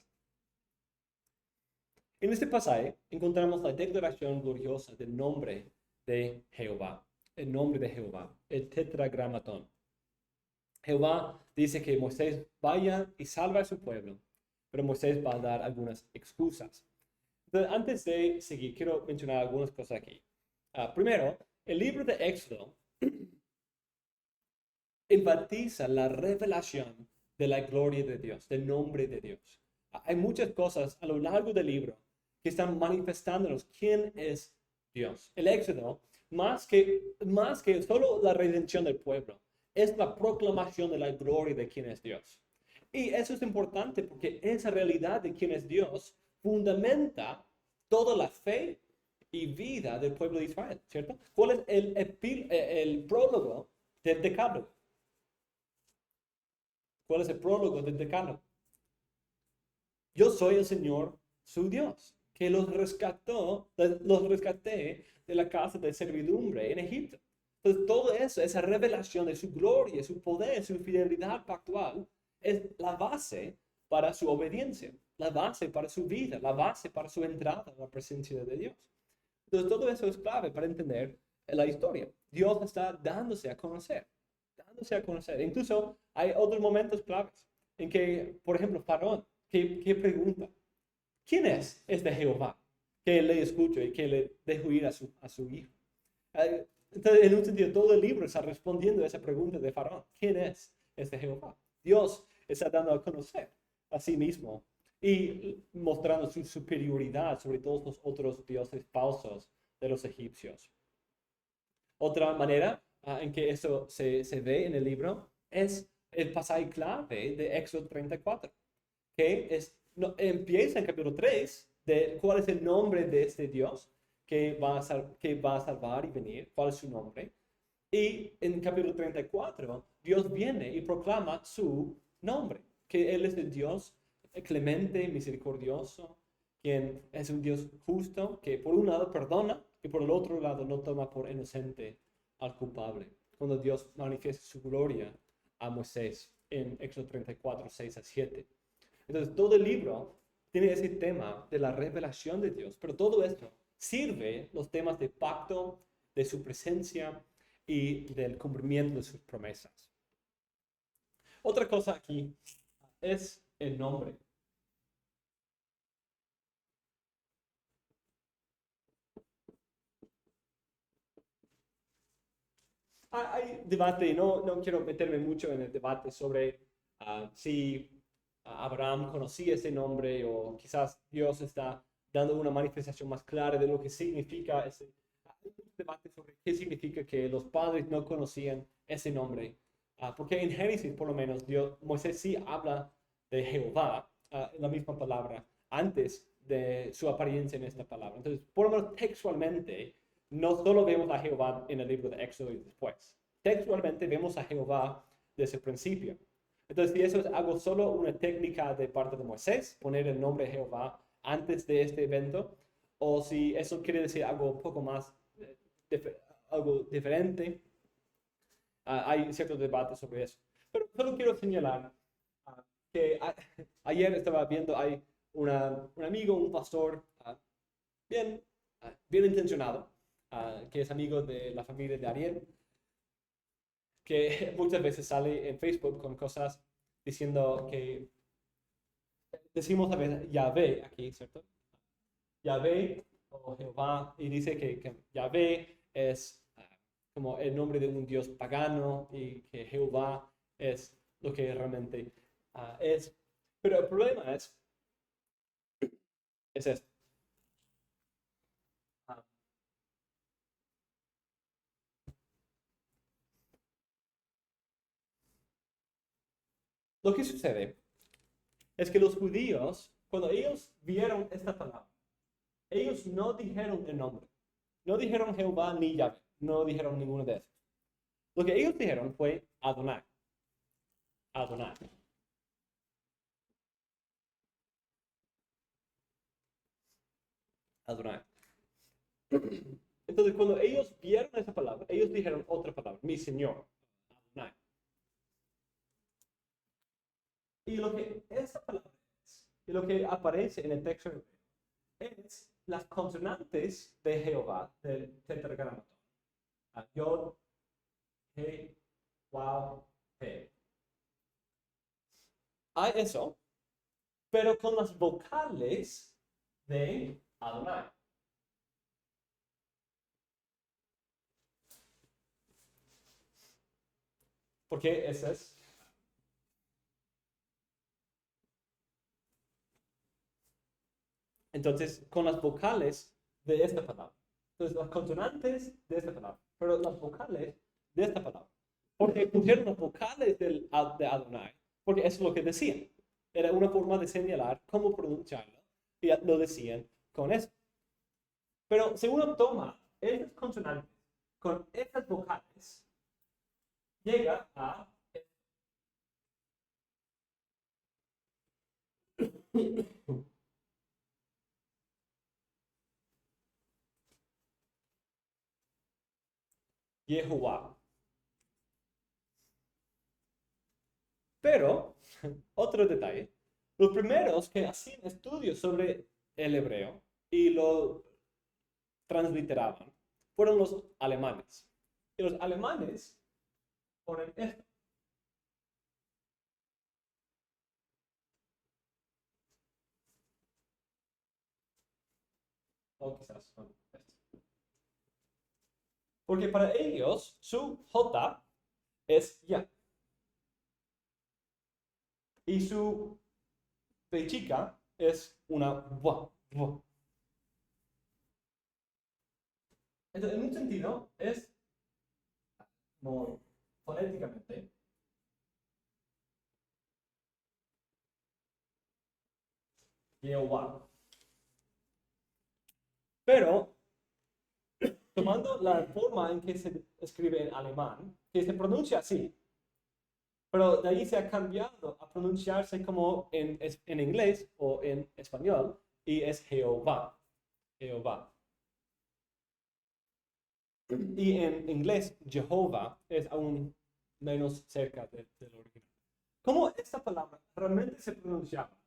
En este pasaje encontramos la declaración gloriosa del nombre de Jehová, el nombre de Jehová, el tetragramatón. Jehová dice que Moisés vaya y salve a su pueblo, pero Moisés va a dar algunas excusas. Entonces, antes de seguir, quiero mencionar algunas cosas aquí. Primero, el libro de Éxodo enfatiza la revelación de la gloria de Dios, del nombre de Dios. Hay muchas cosas a lo largo del libro que están manifestándonos quién es Dios. El Éxodo, más que solo la redención del pueblo, es la proclamación de la gloria de quién es Dios. Y eso es importante porque esa realidad de quién es Dios fundamenta toda la fe y vida del pueblo de Israel, ¿cierto? ¿Cuál es el prólogo del Decálogo? ¿Cuál es el prólogo del Decálogo? Yo soy el Señor, su Dios, que los rescaté de la casa de servidumbre en Egipto. Entonces, todo eso, esa revelación de su gloria, su poder, su fidelidad pactual, es la base para su obediencia, la base para su vida, la base para su entrada a la presencia de Dios. Entonces, todo eso es clave para entender la historia. Dios está dándose a conocer, dándose a conocer. Incluso hay otros momentos claves en que, por ejemplo, Faraón, que pregunta, ¿quién es este Jehová que le escucho y que le dejo ir a su hijo? Entonces, en un sentido, todo el libro está respondiendo a esa pregunta de Faraón. ¿Quién es este Jehová? Dios está dando a conocer a sí mismo y mostrando su superioridad sobre todos los otros dioses falsos de los egipcios. Otra manera en que eso se ve en el libro es el pasaje clave de Éxodo 34, que empieza en capítulo 3 de cuál es el nombre de este Dios que va a salvar y venir, cuál es su nombre. Y en capítulo 34, Dios viene y proclama su nombre, que Él es el Dios clemente, misericordioso, quien es un Dios justo, que por un lado perdona y por el otro lado no toma por inocente al culpable. Cuando Dios manifiesta su gloria a Moisés en Éxodo 34, 6 a 7. Entonces, todo el libro tiene ese tema de la revelación de Dios, pero todo esto sirve los temas de pacto, de su presencia y del cumplimiento de sus promesas. Otra cosa aquí es el nombre. Hay debate, no quiero meterme mucho en el debate sobre si Abraham conocía ese nombre o quizás Dios está dando una manifestación más clara de lo que significa ese. Hay un debate sobre qué significa que los padres no conocían ese nombre. Porque en Génesis, por lo menos, Moisés sí habla de Jehová, la misma palabra, antes de su apariencia en esta palabra. Entonces, por lo menos textualmente, no solo vemos a Jehová en el libro de Éxodo y después. Textualmente vemos a Jehová desde el principio. Entonces, si eso es algo solo una técnica de parte de Moisés, poner el nombre de Jehová antes de este evento, o si eso quiere decir algo un poco más, algo diferente, hay ciertos debates sobre eso. Pero solo quiero señalar que ayer estaba viendo, hay un amigo, un pastor bien, bien intencionado, que es amigo de la familia de Ariel, que muchas veces sale en Facebook con cosas diciendo que decimos a veces Yahvé aquí, ¿cierto? Yahvé o Jehová, y dice que Yahvé es como el nombre de un dios pagano y que Jehová es lo que realmente es. Pero el problema es esto. Ah, lo que sucede es que los judíos, cuando ellos vieron esta palabra, ellos no dijeron el nombre. No dijeron Jehová ni Yahvé. No dijeron ninguno de esos. Lo que ellos dijeron fue Adonai. Adonai. Adonai. Entonces, cuando ellos vieron esa palabra, ellos dijeron otra palabra, mi Señor. Adonai. Y lo que esa palabra es, y lo que aparece en el texto es las consonantes de Jehová, del tetragramatón. Yod, He, Waw, He. Hay eso, pero con las vocales de Adonai. Porque ese es. Entonces, con las vocales de esta palabra. Entonces, las consonantes de esta palabra, pero las vocales de esta palabra. Porque pusieron las vocales de Adonai, porque eso es lo que decían. Era una forma de señalar cómo pronunciarlo, y lo decían con eso. Pero si uno toma esas consonantes con estas vocales, llega a Yehová. Pero otro detalle. Los primeros que hacían estudios sobre el hebreo y lo transliteraban fueron los alemanes. Y los alemanes ponen esto. O quizás con esto. Porque para ellos su J es ya. Y su P chica es una W. Entonces, en un sentido, es como fonéticamente Jehová. Pero, tomando la forma en que se escribe en alemán, que se pronuncia así, pero de ahí se ha cambiado a pronunciarse como en inglés o en español, y es Jehová. Jehová. Y en inglés, Jehová es aún menos cerca del original. ¿Cómo esta palabra realmente se pronunciaba?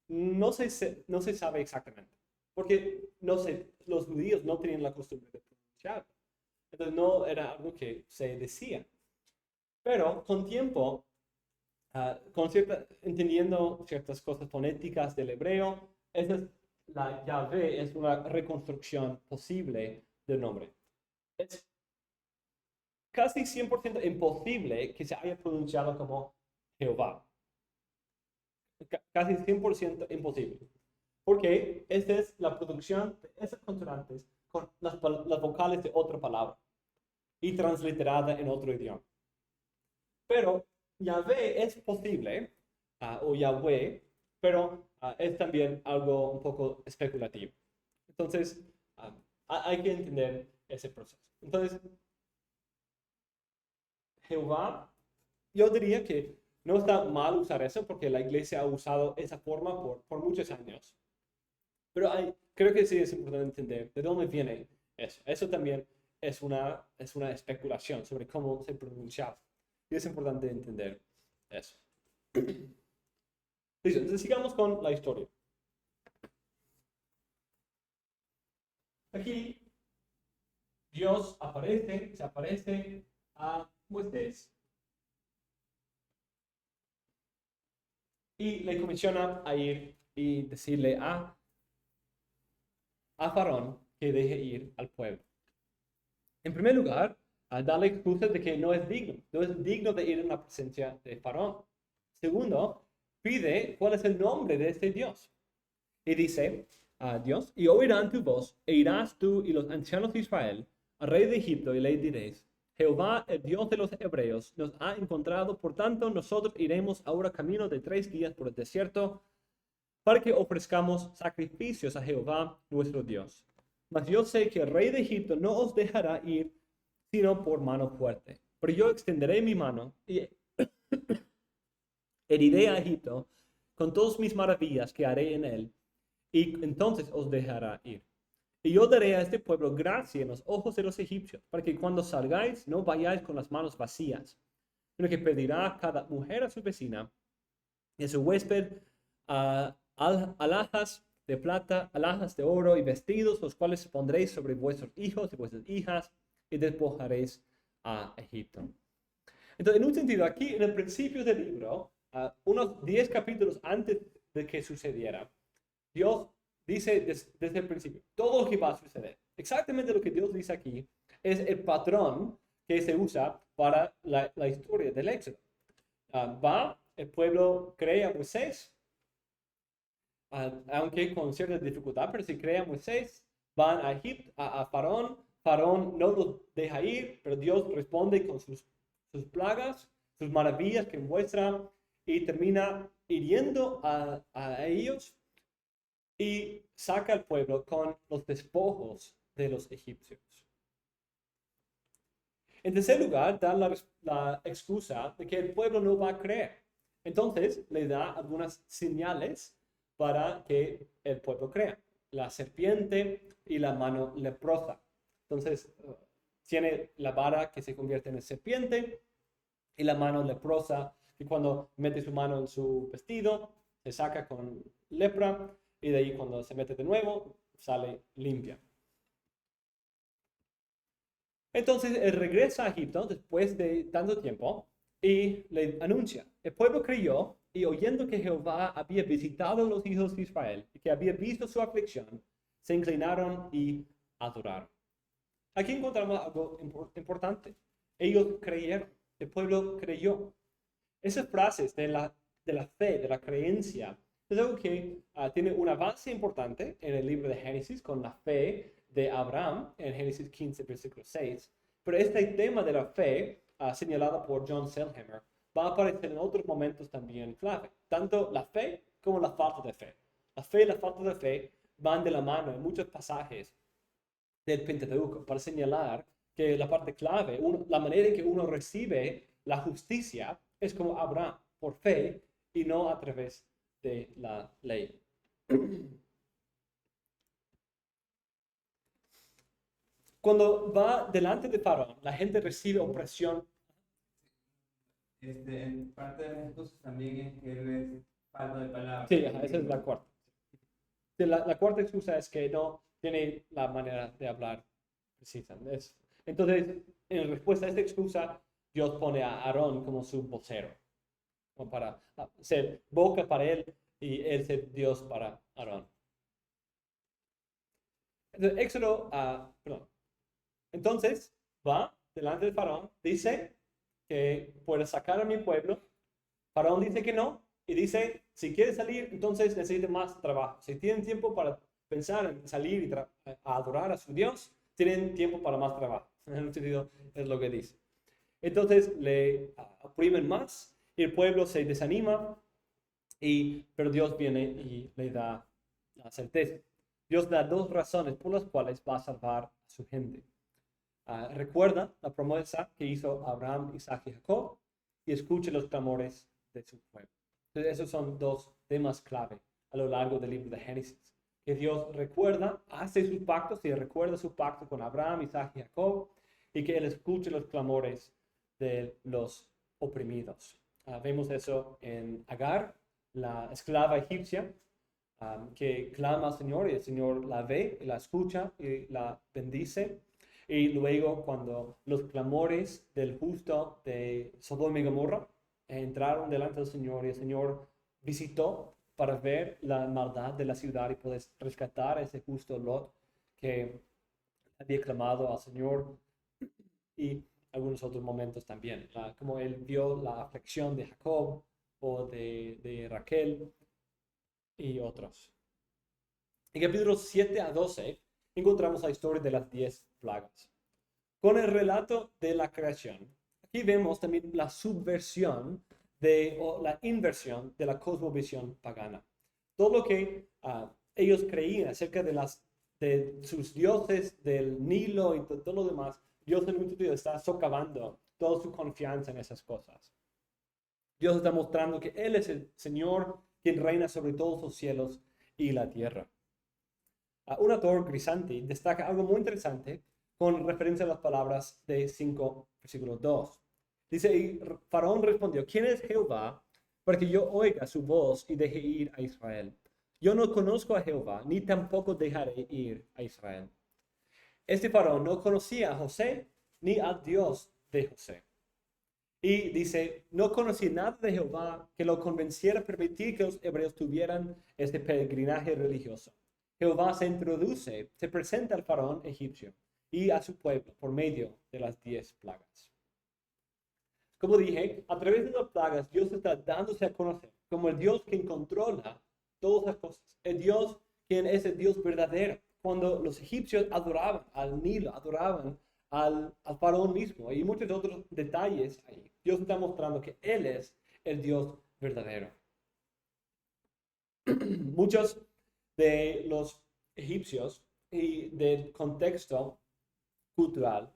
No se sabe exactamente, porque no sé, los judíos no tenían la costumbre de pronunciar. Entonces no era algo que se decía. Pero con tiempo, entendiendo ciertas cosas fonéticas del hebreo, la Yahvé es una reconstrucción posible del nombre. Es casi 100% imposible que se haya pronunciado como Jehová. Casi 100% imposible. Porque esta es la producción de esas consonantes con las vocales de otra palabra y transliterada en otro idioma. Pero Yahvé es posible, o Yahweh, pero es también algo un poco especulativo. Entonces, hay que entender ese proceso. Entonces, Jehová, yo diría que no está mal usar eso porque la iglesia ha usado esa forma por muchos años. Pero creo que sí es importante entender de dónde viene eso. Eso también es una especulación sobre cómo se pronunciaba. Y es importante entender eso. Listo, entonces sigamos con la historia. Aquí Dios se aparece a Moisés y le comisiona a ir y decirle a Faraón que deje ir al pueblo. En primer lugar, da la excusa de que no es digno de ir en la presencia de Faraón. Segundo, pide cuál es el nombre de este Dios. Y dice a Dios, y oirán tu voz, e irás tú y los ancianos de Israel al rey de Egipto y le diréis, Jehová, el Dios de los hebreos, nos ha encontrado, por tanto nosotros iremos ahora camino de 3 días por el desierto para que ofrezcamos sacrificios a Jehová nuestro Dios. Mas yo sé que el rey de Egipto no os dejará ir sino por mano fuerte. Pero yo extenderé mi mano y heriré a Egipto con todas mis maravillas que haré en él, y entonces os dejará ir. Y yo daré a este pueblo gracia en los ojos de los egipcios, para que cuando salgáis no vayáis con las manos vacías, sino que pedirá cada mujer a su vecina y a su huésped alhajas de plata, alhajas de oro y vestidos, los cuales pondréis sobre vuestros hijos y vuestras hijas, y despojaréis a Egipto. Entonces, en un sentido, aquí en el principio del libro, unos 10 capítulos antes de que sucediera, Dios dice desde el principio todo lo que va a suceder. Exactamente lo que Dios dice aquí es el patrón que se usa para la historia del Éxodo. El pueblo cree a Moisés, aunque con cierta dificultad, pero si cree a Moisés, van a Egipto, a Faraón. Faraón no los deja ir, pero Dios responde con sus plagas, sus maravillas que muestra, y termina hiriendo a ellos y saca al pueblo con los despojos de los egipcios. En tercer lugar, da la excusa de que el pueblo no va a creer. Entonces, le da algunas señales para que el pueblo crea. La serpiente y la mano leprosa. Entonces, tiene la vara que se convierte en serpiente y la mano leprosa que cuando mete su mano en su vestido, se saca con lepra y de ahí cuando se mete de nuevo, sale limpia. Entonces él regresa a Egipto después de tanto tiempo y le anuncia, el pueblo creyó y oyendo que Jehová había visitado a los hijos de Israel y que había visto su aflicción, se inclinaron y adoraron. Aquí encontramos algo importante. Ellos creyeron, el pueblo creyó. Esas frases de la fe, de la creencia, es algo que tiene una base importante en el libro de Génesis con la fe de Abraham en Génesis 15, versículo 6. Pero este tema de la fe, señalado por John Selhammer, va a aparecer en otros momentos también clave. Tanto la fe como la falta de fe. La fe y la falta de fe van de la mano en muchos pasajes del Pentateuco para señalar que la parte clave, la manera en que uno recibe la justicia es como Abraham, por fe y no a través de la ley. Cuando va delante de Faraón, la gente recibe opresión. En parte de las cosas también es que él es falto de palabras. Sí, esa es la cuarta. La cuarta excusa es que no tiene la manera de hablar precisa. Entonces, en respuesta a esta excusa, Dios pone a Aarón como su vocero, como para ser boca para él y él ser Dios para Aarón. Entonces, Éxodo, perdón. Entonces, va delante de Faraón, dice que puede sacar a mi pueblo. Faraón dice que no, y dice, si quiere salir, entonces necesita más trabajo. Si tienen tiempo para pensar en salir y a adorar a su Dios, tienen tiempo para más trabajo. En un sentido, es lo que dice. Entonces le oprimen más y el pueblo se desanima, pero Dios viene y le da la certeza. Dios da dos razones por las cuales va a salvar a su gente. Recuerda la promesa que hizo Abraham, Isaac y Jacob y escuche los clamores de su pueblo. Entonces, esos son dos temas clave a lo largo del libro de Génesis. Que Dios recuerda, hace sus pactos y recuerda su pacto con Abraham, Isaac y Jacob y que Él escuche los clamores de los oprimidos. Vemos eso en Agar, la esclava egipcia, que clama al Señor y el Señor la ve, y la escucha y la bendice. Y luego cuando los clamores del justo de Sodoma y Gomorra entraron delante del Señor y el Señor visitó para ver la maldad de la ciudad y poder rescatar a ese justo Lot que había clamado al Señor, y algunos otros momentos también, como él vio la aflicción de Jacob o de Raquel y otros. En capítulos 7 a 12 encontramos la historia de las 10 plagas. Con el relato de la creación, aquí vemos también la subversión o la inversión de la cosmovisión pagana. Todo lo que ellos creían acerca de sus dioses, del Nilo y todo lo demás, Dios en un sentido está socavando toda su confianza en esas cosas. Dios está mostrando que Él es el Señor quien reina sobre todos los cielos y la tierra. Un autor, Grisanti, destaca algo muy interesante con referencia a las palabras de 5, versículo 2. Dice, y Faraón respondió, ¿quién es Jehová para que yo oiga su voz y deje ir a Israel? Yo no conozco a Jehová, ni tampoco dejaré ir a Israel. Este Faraón no conocía a José ni al Dios de José. Y dice, no conocí nada de Jehová que lo convenciera a permitir que los hebreos tuvieran este peregrinaje religioso. Jehová se introduce, se presenta al faraón egipcio y a su pueblo por medio de las 10 plagas. Como dije, a través de las plagas, Dios está dándose a conocer como el Dios quien controla todas las cosas. El Dios quien es el Dios verdadero. Cuando los egipcios adoraban al Nilo, adoraban al faraón mismo y muchos otros detalles ahí, Dios está mostrando que Él es el Dios verdadero. Muchos de los egipcios y del contexto cultural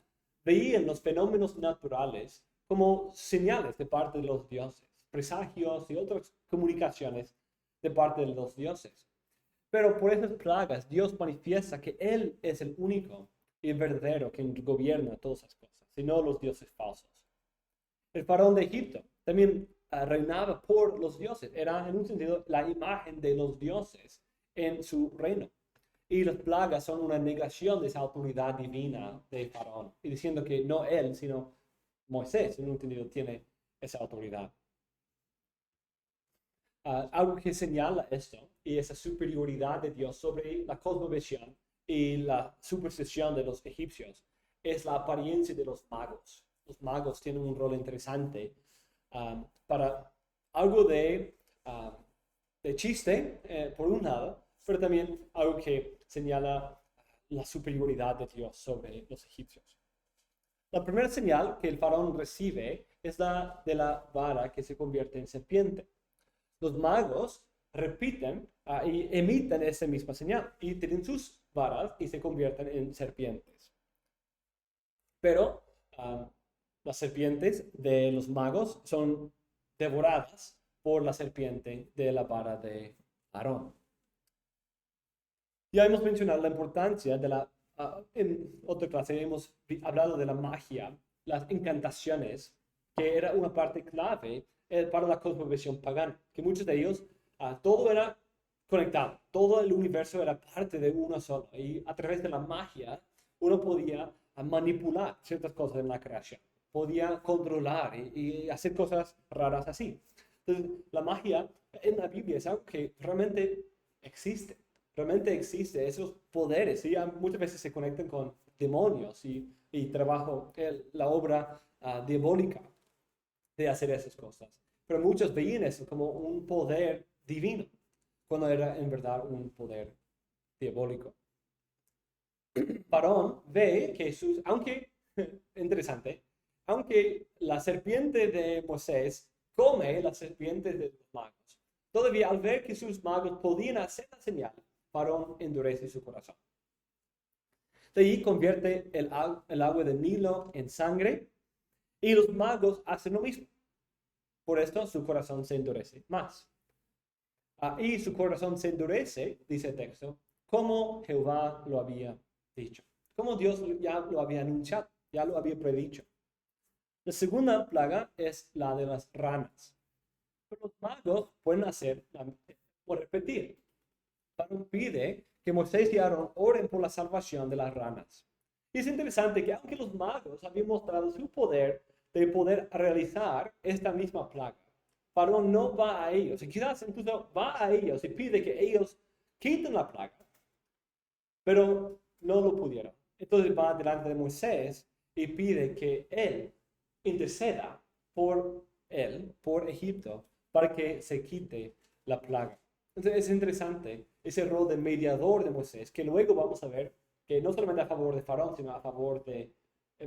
veían los fenómenos naturales como señales de parte de los dioses, presagios y otras comunicaciones de parte de los dioses. Pero por esas plagas, Dios manifiesta que Él es el único y el verdadero quien gobierna todas esas cosas, y no los dioses falsos. El faraón de Egipto también reinaba por los dioses. Era, en un sentido, la imagen de los dioses en su reino. Y las plagas son una negación de esa autoridad divina de Faraón. Y diciendo que no él, sino Moisés, en un sentido, tiene esa autoridad. Algo que señala esto y esa superioridad de Dios sobre la cosmovisión y la superstición de los egipcios es la apariencia de los magos. Los magos tienen un rol interesante para algo de chiste, por un lado, pero también algo que señala la superioridad de Dios sobre los egipcios. La primera señal que el faraón recibe es la de la vara que se convierte en serpiente. Los magos repiten y emiten esa misma señal y tienen sus varas y se convierten en serpientes. Pero las serpientes de los magos son devoradas por la serpiente de la vara de Aarón. Ya hemos mencionado la importancia de en otra clase hemos hablado de la magia, las encantaciones, que era una parte clave para la cosmovisión pagana, que muchos de ellos, todo era conectado, todo el universo era parte de uno solo, y a través de la magia uno podía manipular ciertas cosas en la creación, podía controlar y hacer cosas raras así. Entonces, la magia en la Biblia es algo que realmente existe. Realmente existe esos poderes, ¿sí? Muchas veces se conectan con demonios y trabajo, la obra diabólica de hacer esas cosas. Pero muchos veían eso como un poder divino, cuando era en verdad un poder diabólico. Faraón ve que aunque, interesante, aunque la serpiente de Moisés come la serpiente de los magos, todavía al ver que sus magos podían hacer la señal, Faraón endurece su corazón. De ahí convierte el agua del Nilo en sangre y los magos hacen lo mismo. Por esto su corazón se endurece más. Y su corazón se endurece, dice el texto, como Jehová lo había dicho. Como Dios ya lo había anunciado, ya lo había predicho. La segunda plaga es la de las ranas. Pero los magos pueden hacer o repetir. Faraón pide que Moisés y Aarón oren por la salvación de las ranas. Y es interesante que aunque los magos habían mostrado su poder de poder realizar esta misma plaga, Faraón no va a ellos, y quizás incluso va a ellos y pide que ellos quiten la plaga, pero no lo pudieron. Entonces va delante de Moisés y pide que él interceda por Egipto, para que se quite la plaga. Entonces es interesante ese rol de mediador de Moisés, que luego vamos a ver que no solamente a favor de Faraón, sino a favor de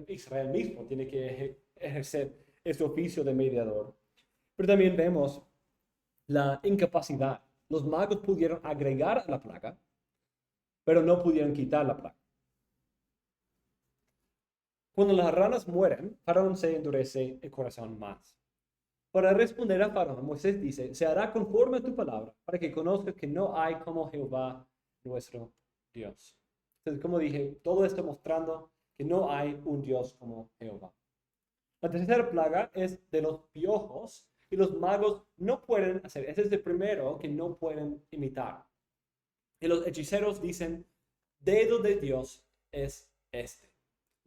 Israel mismo, tiene que ejercer ese oficio de mediador. Pero también vemos la incapacidad. Los magos pudieron agregar a la plaga, pero no pudieron quitar la plaga. Cuando las ranas mueren, Faraón se endurece el corazón más. Para responder a Faraón, Moisés dice, se hará conforme a tu palabra, para que conozcas que no hay como Jehová nuestro Dios. Entonces, como dije, todo esto mostrando que no hay un Dios como Jehová. La tercera plaga es de los piojos, y los magos no pueden hacer. Ese es el primero que no pueden imitar. Y los hechiceros dicen, dedo de Dios es este.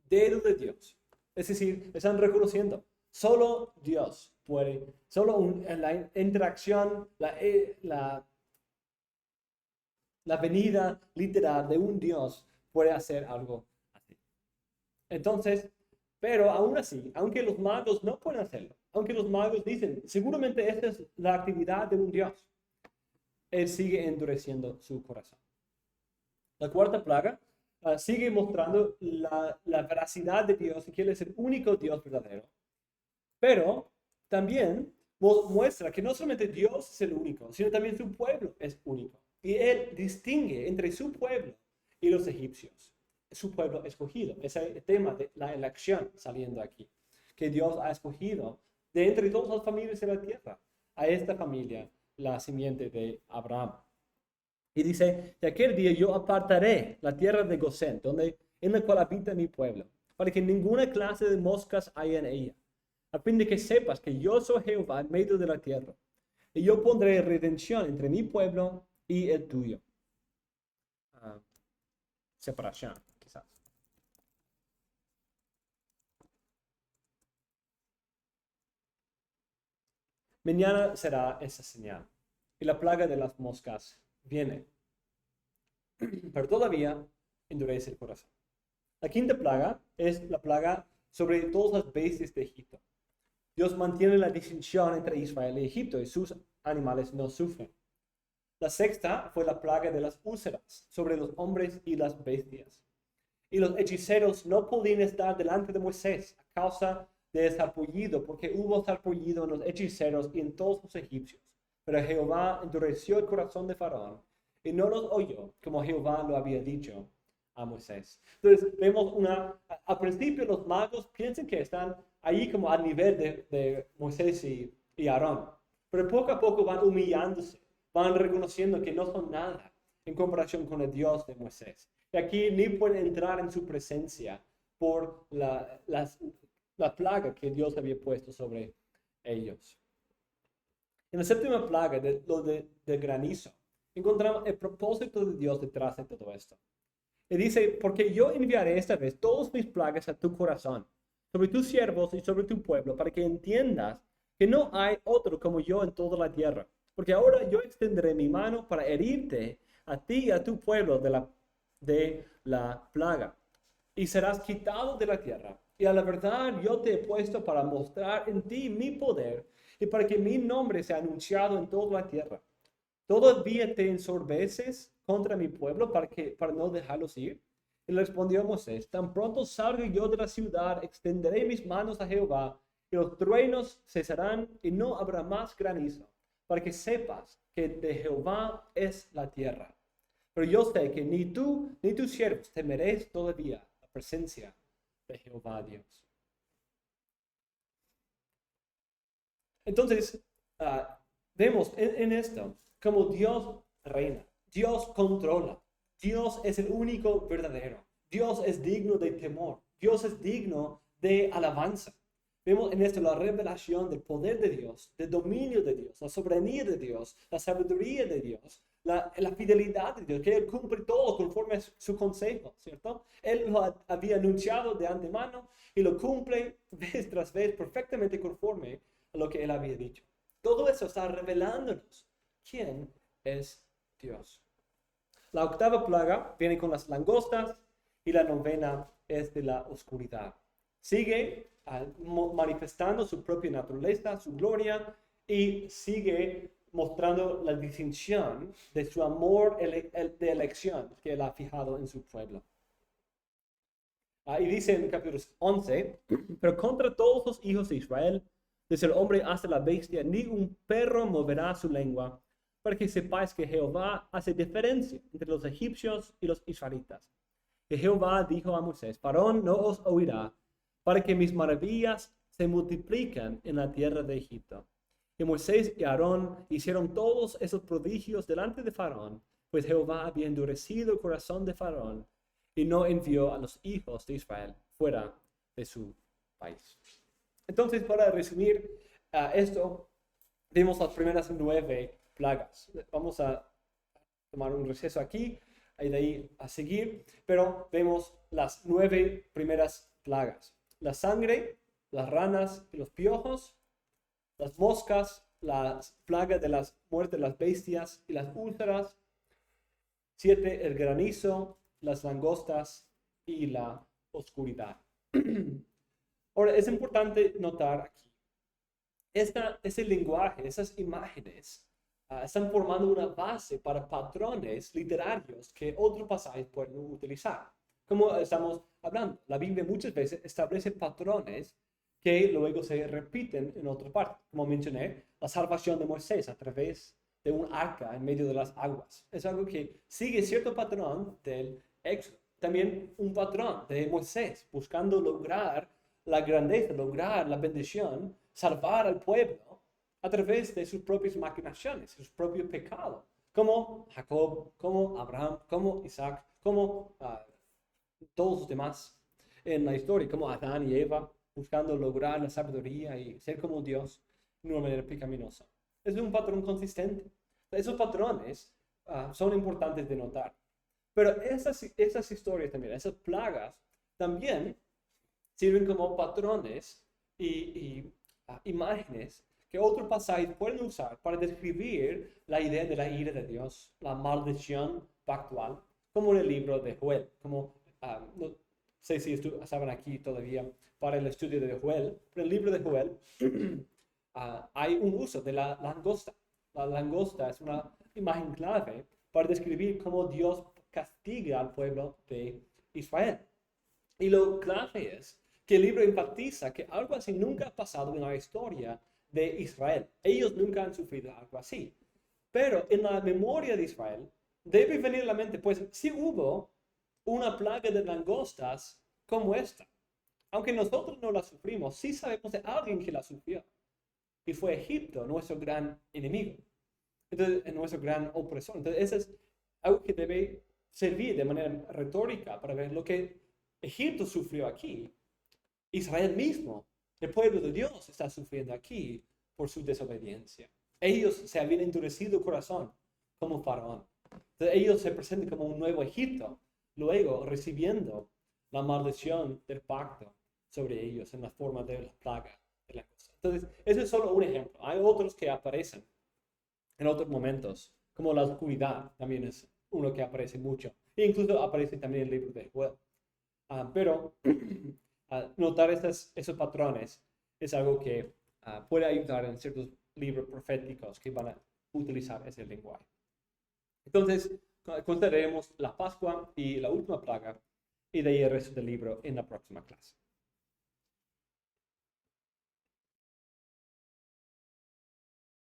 Dedo de Dios. Es decir, están reconociendo, solo Dios puede, solo la interacción, la venida literal de un Dios puede hacer algo así. Entonces, pero aún así, aunque los magos no pueden hacerlo, aunque los magos dicen, seguramente esta es la actividad de un Dios, él sigue endureciendo su corazón. La cuarta plaga sigue mostrando la veracidad de Dios y que Él es el único Dios verdadero. Pero también muestra que no solamente Dios es el único, sino también su pueblo es único. Y Él distingue entre su pueblo y los egipcios. Su pueblo escogido. Ese es el tema de la elección saliendo aquí. Que Dios ha escogido de entre todas las familias de la tierra a esta familia, la simiente de Abraham. Y dice, de aquel día yo apartaré la tierra de Gosén, en la cual habita mi pueblo, para que ninguna clase de moscas haya en ella. a fin de que sepas que yo soy Jehová en medio de la tierra, y yo pondré redención entre mi pueblo y el tuyo. Separación, quizás. Mañana será esa señal, y la plaga de las moscas viene, pero todavía endurece el corazón. La quinta plaga es la plaga sobre todas las bestias de Egipto. Dios mantiene la distinción entre Israel y Egipto y sus animales no sufren. La sexta fue la plaga de las úlceras sobre los hombres y las bestias. Y los hechiceros no podían estar delante de Moisés a causa de sarpullido, porque hubo sarpullido en los hechiceros y en todos los egipcios. Pero Jehová endureció el corazón de Faraón y no los oyó, como Jehová lo había dicho a Moisés. Entonces vemos al principio los magos piensan que están ahí como al nivel de Moisés y Aarón, pero poco a poco van humillándose, van reconociendo que no son nada en comparación con el Dios de Moisés. Y aquí ni pueden entrar en su presencia por la plaga que Dios había puesto sobre ellos. En la séptima plaga, del granizo, encontramos el propósito de Dios detrás de todo esto. Y dice, porque yo enviaré esta vez todas mis plagas a tu corazón, sobre tus siervos y sobre tu pueblo, para que entiendas que no hay otro como yo en toda la tierra. Porque ahora yo extenderé mi mano para herirte a ti y a tu pueblo de la plaga. Y serás quitado de la tierra. Y a la verdad yo te he puesto para mostrar en ti mi poder y para que mi nombre sea anunciado en toda la tierra. ¿Todavía te ensorbeces contra mi pueblo para no dejarlos ir? Y le respondió Moisés, tan pronto salga yo de la ciudad, extenderé mis manos a Jehová, y los truenos cesarán y no habrá más granizo, para que sepas que de Jehová es la tierra. Pero yo sé que ni tú ni tus siervos temeréis todavía la presencia de Jehová Dios. Entonces, vemos en esto como Dios reina, Dios controla, Dios es el único verdadero, Dios es digno de temor, Dios es digno de alabanza. Vemos en esto la revelación del poder de Dios, del dominio de Dios, la soberanía de Dios, la sabiduría de Dios, la fidelidad de Dios, que Él cumple todo conforme a su consejo, ¿cierto? Él lo había anunciado de antemano y lo cumple vez tras vez perfectamente conforme a lo que Él había dicho. Todo eso está revelándonos quién es Dios. La octava plaga viene con las langostas y la novena es de la oscuridad. Sigue manifestando su propia naturaleza, su gloria, y sigue mostrando la distinción de su amor de elección que Él ha fijado en su pueblo. Y dice en el capítulo 11, pero contra todos los hijos de Israel, desde el hombre hasta la bestia, ni un perro moverá su lengua, para que sepáis que Jehová hace diferencia entre los egipcios y los israelitas. Y Jehová dijo a Moisés, Faraón no os oirá, para que mis maravillas se multipliquen en la tierra de Egipto. Y Moisés y Aarón hicieron todos esos prodigios delante de Faraón, pues Jehová había endurecido el corazón de Faraón y no envió a los hijos de Israel fuera de su país. Entonces, para resumir esto, vemos las primeras 9 plagas. Vamos a tomar un receso aquí y de ahí a seguir, pero vemos las 9 primeras plagas. La sangre, las ranas y los piojos, las moscas, las plagas de las muertes de las bestias y las úlceras. 7, el granizo, las langostas y la oscuridad. Ahora, es importante notar aquí, ese lenguaje, esas imágenes, están formando una base para patrones literarios que otros pasajes pueden utilizar. Como estamos hablando, la Biblia muchas veces establece patrones que luego se repiten en otra parte. Como mencioné, la salvación de Moisés a través de un arca en medio de las aguas. Es algo que sigue cierto patrón del Éxodo. También un patrón de Moisés buscando lograr la grandeza, lograr la bendición, salvar al pueblo a través de sus propias maquinaciones, sus propios pecados, como Jacob, como Abraham, como Isaac, como todos los demás en la historia, como Adán y Eva. buscando lograr la sabiduría y ser como Dios de una manera pecaminosa. Es un patrón consistente. Esos patrones son importantes de notar. Pero esas historias también, esas plagas, también sirven como patrones y imágenes que otros pasajes pueden usar para describir la idea de la ira de Dios, la maldición pactual, como en el libro de Joel. Como, no sé si estaban aquí todavía para el estudio de Joel, pero en el libro de Joel hay un uso de la langosta. La langosta es una imagen clave para describir cómo Dios castiga al pueblo de Israel. Y lo clave es que el libro enfatiza que algo así nunca ha pasado en la historia de Israel. Ellos nunca han sufrido algo así. Pero en la memoria de Israel debe venir a la mente, pues sí hubo una plaga de langostas como esta. Aunque nosotros no la sufrimos, sí sabemos de alguien que la sufrió. Y fue Egipto, nuestro gran enemigo. Entonces, nuestro gran opresor. Entonces, eso es algo que debe servir de manera retórica para ver lo que Egipto sufrió aquí. Israel mismo, el pueblo de Dios, está sufriendo aquí por su desobediencia. Ellos se habían endurecido el corazón como Faraón. Entonces, ellos se presentan como un nuevo Egipto, luego recibiendo la maldición del pacto sobre ellos en la forma de la plaga de la cosa. Entonces, ese es solo un ejemplo. Hay otros que aparecen en otros momentos, como la oscuridad también es uno que aparece mucho. E incluso aparece también en el libro de Joel. Pero notar esos patrones es algo que puede ayudar en ciertos libros proféticos que van a utilizar ese lenguaje. Entonces, consideraremos la Pascua y la última plaga y de ahí el resto del libro en la próxima clase.